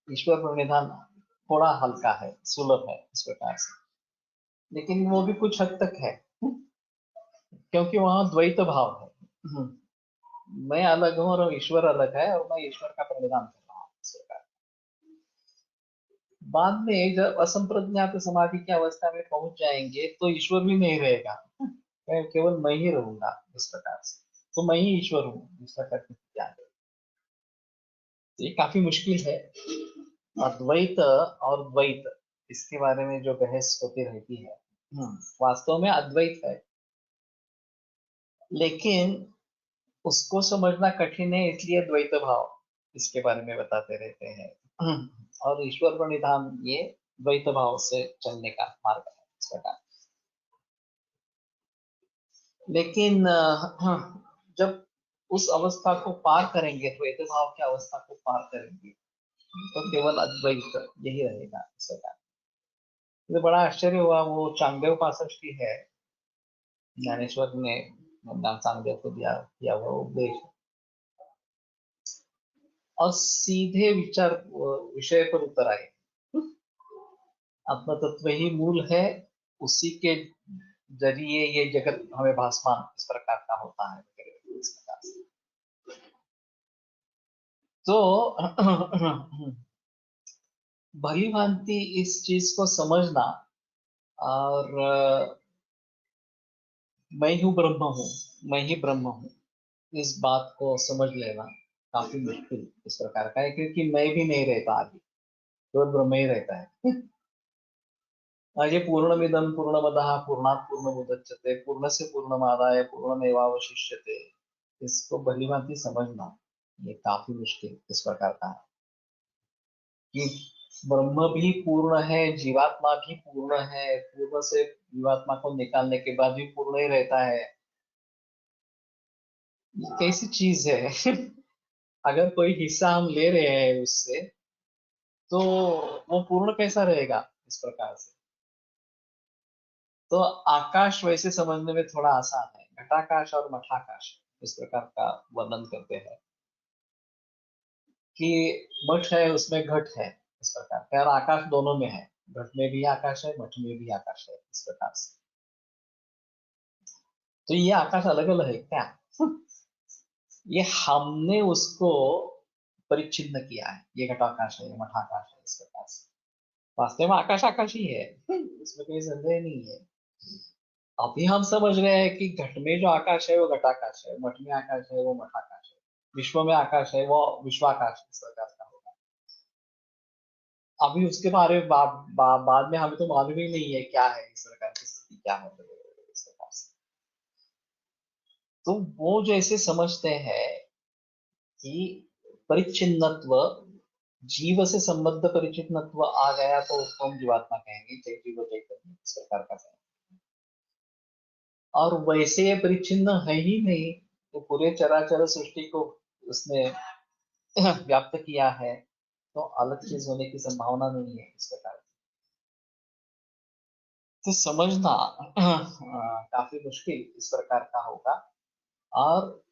ईश्वर प्रणिधान थोड़ा हल्का है, सुलभ है इस प्रकार से, लेकिन वो भी कुछ हद तक है, क्योंकि वहां द्वैत भाव है। मैं अलग हूँ और ईश्वर अलग है, और मैं ईश्वर का प्रणिधान कर रहा हूँ इस प्रकार। बाद में जब असंप्रज्ञात समाधि की अवस्था में पहुंच जाएंगे, तो ईश्वर भी नहीं रहेगा, मैं केवल मैं ही रहूंगा इस प्रकार से, तो मैं ही ईश्वर हूँ इस प्रकार की ज्ञान। तो ये काफी मुश्किल है। अद्वैत और द्वैत, इसके बारे में जो बहस होती रहती है, वास्तव में अद्वैत है, लेकिन उसको समझना कठिन है, इसलिए द्वैत भाव इसके बारे में बताते रहते हैं। और ईश्वर प्रणिधान ये द्वैत भाव से चलने का मार्ग है इस प्रकार। लेकिन जब उस अवस्था को पार करेंगे, द्वैत भाव की अवस्था को पार करेंगे, तो केवल अद्वैत यही रहेगा इस प्रकार। मुझे बड़ा आश्चर्य हुआ, वो चांगदेव पासठ की है, ज्ञानेश्वर ने चांगदेव को दिया किया हुआ उपदेश, और सीधे विचार विषय पर उतर आए। आत्म तत्व ही मूल है, उसी के जरिए ये जगत हमें भासमान इस प्रकार का होता है, इस प्रकार से। तो भली भांति इस चीज को समझना, और मैं हूँ ब्रह्म हूँ, मैं ही ब्रह्म हूँ, इस बात को समझ लेना काफी मुश्किल इस प्रकार का है, क्योंकि मैं भी नहीं रहता आगे, केवल ब्रह्म ही रहता है। ये पूर्णमिदं पूर्णमदः पूर्णात् पूर्णमुदच्यते पूर्णस्य पूर्णमादाय पूर्णमेवावशिष्यते, इसको भली भांति समझना ये काफी मुश्किल इस प्रकार का है, कि ब्रह्म भी पूर्ण है, जीवात्मा भी पूर्ण है, पूर्ण से जीवात्मा को निकालने के बाद भी पूर्ण ही रहता है, ये कैसी चीज है? अगर कोई हिस्सा हम ले रहे हैं उससे, तो वो पूर्ण कैसा रहेगा इस प्रकार से? तो आकाश वैसे समझने में थोड़ा आसान है, घटाकाश और मठाकाश इस प्रकार का वर्णन करते हैं, कि मठ है उसमें घट है इस प्रकार का, और आकाश दोनों में है, घट में भी आकाश है, मठ में भी आकाश है इस प्रकार से। तो ये आकाश अलग अलग है क्या? ये हमने उसको परिच्छिन्न किया है, ये घटाकाश है, ये मठाकाश है इस प्रकार से। वास्तव में आकाश आकाश ही है, इसमें कोई संदेह नहीं है। अभी हम समझ रहे हैं कि घट में जो आकाश है वो घटाकाश है, मठ में आकाश है वो मठाकाश है, विश्व में आकाश है वो विश्वाकाश इस प्रकार का होगा। अभी उसके बारे में बाद में हमें तो मालूम ही नहीं है क्या है इस प्रकार की स्थिति, क्या है इस प्रकार से। तो वो जैसे समझते हैं कि परिच्छिन्नत्व, जीव से संबद्ध परिचितत्व आ गया, तो उसको हम जीवात्मा कहेंगे, जय जीव जय कहेंगे इस प्रकार का कहेंगे। और वैसे ये परिच्छिन्न है ही नहीं, तो पूरे चराचर सृष्टि को उसने व्याप्त किया है, तो अलग चीज होने की संभावना नहीं है इस प्रकार। तो समझना काफी मुश्किल इस प्रकार का होगा, और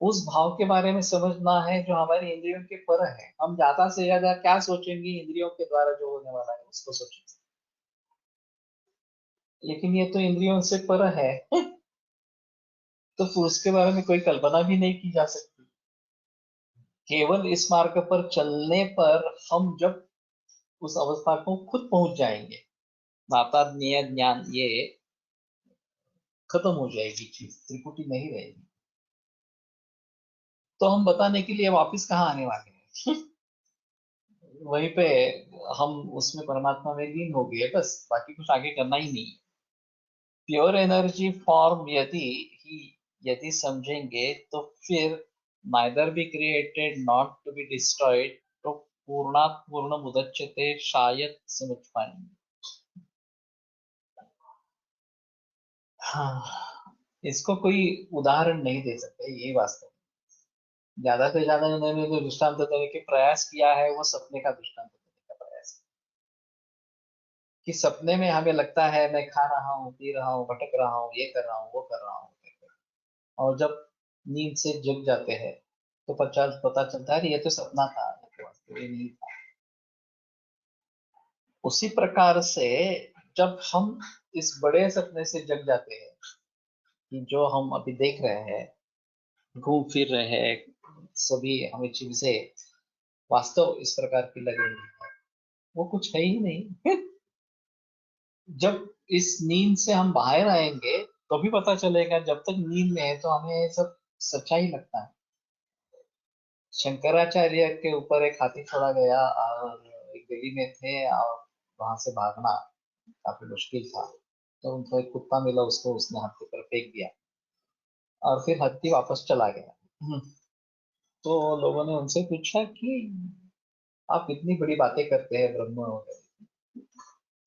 उस भाव के बारे में समझना है जो हमारी इंद्रियों के पर है। हम ज्यादा से ज्यादा क्या सोचेंगे, इंद्रियों के द्वारा जो होने वाला है उसको सोचेंगे, लेकिन ये तो इंद्रियों से पर है तो फिर उसके बारे में कोई कल्पना भी नहीं की जा सकती। केवल इस मार्ग पर चलने पर हम जब उस अवस्था को खुद पहुंच जाएंगे, नाताज्ञेय ज्ञान ये खत्म हो जाएगी, चीज त्रिपुटी नहीं रहेगी, तो हम बताने के लिए वापस कहाँ आने वाले हैं वहीं पे हम उसमें परमात्मा में लीन हो गए, बस बाकी कुछ आगे करना ही नहीं है। प्योर एनर्जी फॉर्म यदि समझेंगे तो फिर neither be created not to be destroyed, तो पूर्णात पूर्ण मुदच्यते शायद समझ पाएंगे। हाँ, इसको कोई उदाहरण नहीं दे सकते, यही वास्तव है। ज्यादा से ज्यादा उन्होंने जो दृष्टांत देने के प्रयास किया है वो सपने का दृष्टांत देने का प्रयास है। कि सपने में हमें लगता है मैं खा रहा हूँ, पी रहा हूँ, भटक रहा हूँ, ये कर रहा हूँ, वो कर रहा हूँ, और जब नींद से जग जाते हैं तो पता चलता है ये तो सपना था, ये तो वास्तव में नहीं था। उसी प्रकार से जब हम इस बड़े सपने से जग जाते हैं कि जो हम अभी देख रहे हैं, घूम फिर रहे हैं, सभी हमें चीजें वास्तव इस प्रकार की लग रही है, वो कुछ है ही नहीं जब इस नींद से हम बाहर आएंगे तो भी पता चलेगा, जब तक नींद में है तो हमें ये सब सच्चाई लगता है। शंकराचार्य के ऊपर एक हाथी छोड़ा गया और एक गली में थे, और वहां से भागना काफी मुश्किल था, तो उनको एक कुत्ता मिला, उसको उसने हाथी पर फेंक दिया और फिर हाथी वापस चला गया। तो लोगों ने उनसे पूछा कि आप इतनी बड़ी बातें करते हैं ब्रह्म वगैरह,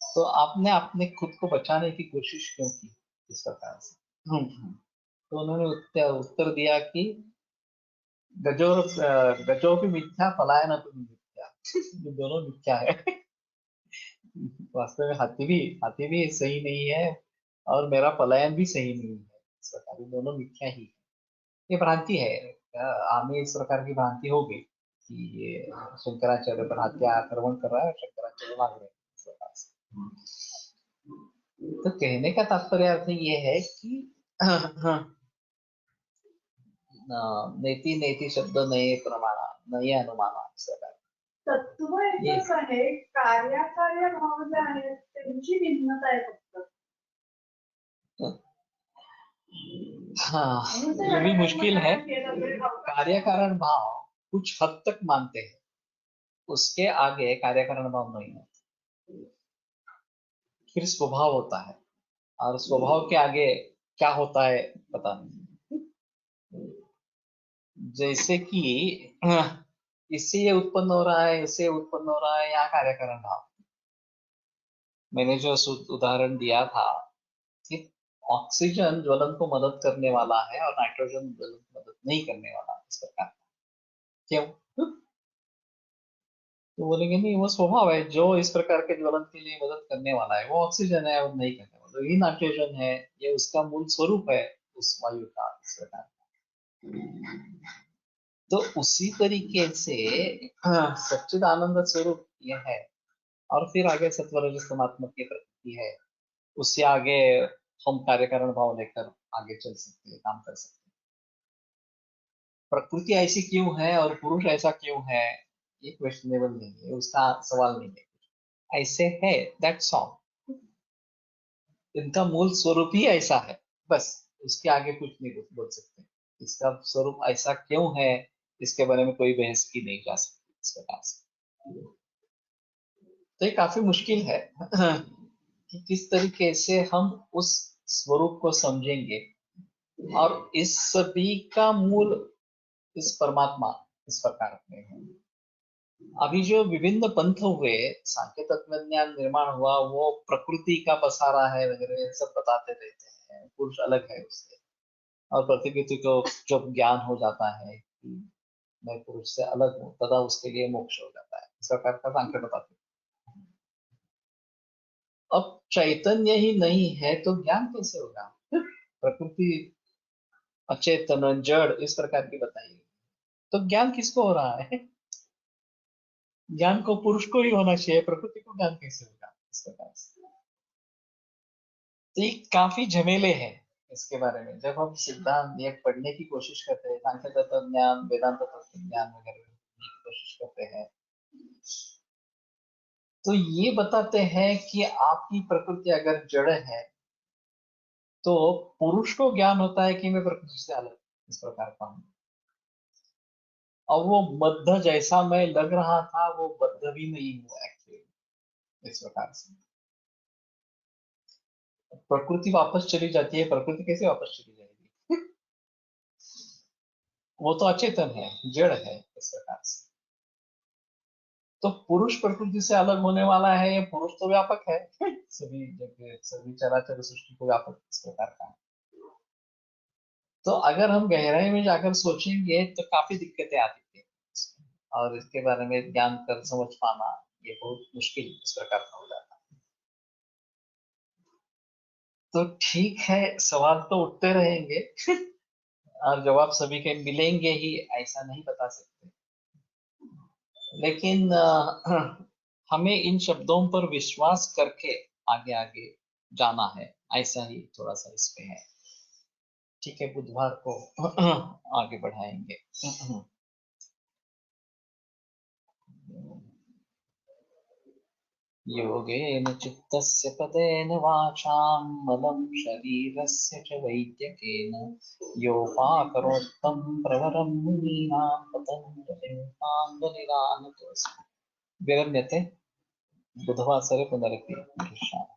तो आपने अपने खुद को बचाने की कोशिश क्यों की इस प्रकार से? तो उन्होंने उत्तर दिया कि गजो भी मिथ्या, पलायन भी मिथ्या ये दोनों मिथ्या है वास्तव में हाथी भी सही नहीं है, और मेरा पलायन भी सही नहीं है, इस प्रकार ये दोनों मिथ्या ही है। ये भ्रांति है, हमें इस प्रकार की भ्रांति हो गई कि ये शंकराचार्य पर हत्या आक्रमण कर रहा है और शंकराचार्य भाग रहे हैं इस प्रकार से। तो कहने का तात्पर्य अर्थ ये है कि नेति नेति शब्द नये प्रमाणा, नये अनुमाना, इस प्रकार तत्व ये एकच आहे, कार्याकार्य भाव जे आहेत त्यांची भिन्नता आहे फक्त. हाँ, म्हणून ते ये भी मुश्किल है। केलं कार्य कारण भाव कुछ हद तक मानते हैं, उसके आगे कार्य कारण भाव नहीं है, फिर स्वभाव होता है, और स्वभाव के आगे क्या होता है पता नहीं। जैसे कि इससे ये उत्पन्न हो रहा है, इससे उत्पन्न हो रहा है, यहाँ कार्य कारण भाव। मैंने जो उदाहरण दिया था कि ऑक्सीजन ज्वलन को मदद करने वाला है और नाइट्रोजन ज्वलन को मदद नहीं करने वाला, इस प्रकार। क्यों? तो बोलेंगे नहीं, वो स्वभाव है, जो इस प्रकार के ज्वलन के लिए मदद करने वाला है वो ऑक्सीजन है, और नहीं करने वाला तो ये नाइट्रोजन है, ये उसका मूल स्वरूप है उस वायु का, इस प्रकार। तो उसी तरीके से सच्चिदानंद स्वरूप यह है, और फिर आगे सत्वरजस्तमात्मक की प्रकृति है, उससे आगे हम कार्य कारण भाव लेकर आगे चल सकते हैं, काम कर सकते हैं। प्रकृति ऐसी क्यों है और पुरुष ऐसा क्यों है, ये क्वेश्चनेबल नहीं है, उसका सवाल नहीं है, ऐसे है, दैट्स ऑल। इनका मूल स्वरूप ही ऐसा है, बस उसके आगे कुछ नहीं बोल सकते। इसका स्वरूप ऐसा क्यों है, इसके बारे में कोई बहस की नहीं जा सकती इस प्रकार से। तो ये काफी मुश्किल है कि किस तरीके से हम उस स्वरूप को समझेंगे, और इस सभी का मूल इस परमात्मा इस प्रकार में है। अभी जो विभिन्न पंथ हुए, सांख्य तत्व ज्ञान निर्माण हुआ, वो प्रकृति का पसारा है वगैरह ये सब बताते रहते हैं, पुरुष अलग है उससे, और प्रकृति को जब ज्ञान हो जाता है कि मैं पुरुष से अलग हूँ, तथा उसके लिए मोक्ष हो जाता है, इस प्रकार का सांख्य बताते हैं। अब चैतन्य ही नहीं है तो ज्ञान कैसे होगा? प्रकृति अचेतन जड़ इस प्रकार की बताइए, तो ज्ञान किसको हो रहा है? ज्ञान को पुरुष को ही होना चाहिए, प्रकृति को ज्ञान कैसे होगा इस प्रकार से? तो ये काफी झमेले हैं इसके बारे में। जब हम सिद्धांत ये पढ़ने की कोशिश करते हैं, सांख्य तत्व ज्ञान, वेदांत तत्व ज्ञान वगैरह पढ़ने की कोशिश करते हैं, तो ये बताते हैं कि आपकी प्रकृति अगर जड़ है तो पुरुष को ज्ञान होता है कि मैं प्रकृति से अलग इस प्रकार का हूं। और वो बद्ध जैसा मैं लग रहा था वो बद्ध भी नहीं हुआ एक्चुअली इस प्रकार से। प्रकृति वापस चली जाती है, प्रकृति कैसे वापस चली जाएगी? वो तो अचेतन है, जड़ है इस प्रकार से। तो पुरुष प्रकृति से अलग होने वाला है, ये पुरुष तो व्यापक है सभी जगह, सभी चराचर सृष्टि को व्यापक इस प्रकार का है। तो अगर हम गहराई में जाकर सोचेंगे तो काफी दिक्कतें आती है, और इसके बारे में ज्ञान कर समझ पाना ये बहुत मुश्किल इस प्रकार का हो जाता है। तो ठीक है, सवाल तो उठते रहेंगे और जवाब सभी के मिलेंगे ही ऐसा नहीं बता सकते, लेकिन हमें इन शब्दों पर विश्वास करके आगे आगे जाना है, ऐसा ही थोड़ा सा इसमें है। ठीक है, बुधवार को आगे बढ़ाएंगे। योगेन चित्तस्य पदेन वाचां मलं शरीरस्य च वैद्यकेन योपाकरोत्तं प्रवरं मुनीनां पतञ्जलिं पाञ्जलिरानतोऽस्मि। विरम्यते बुधवासरे पुनरपि दृश्यामः।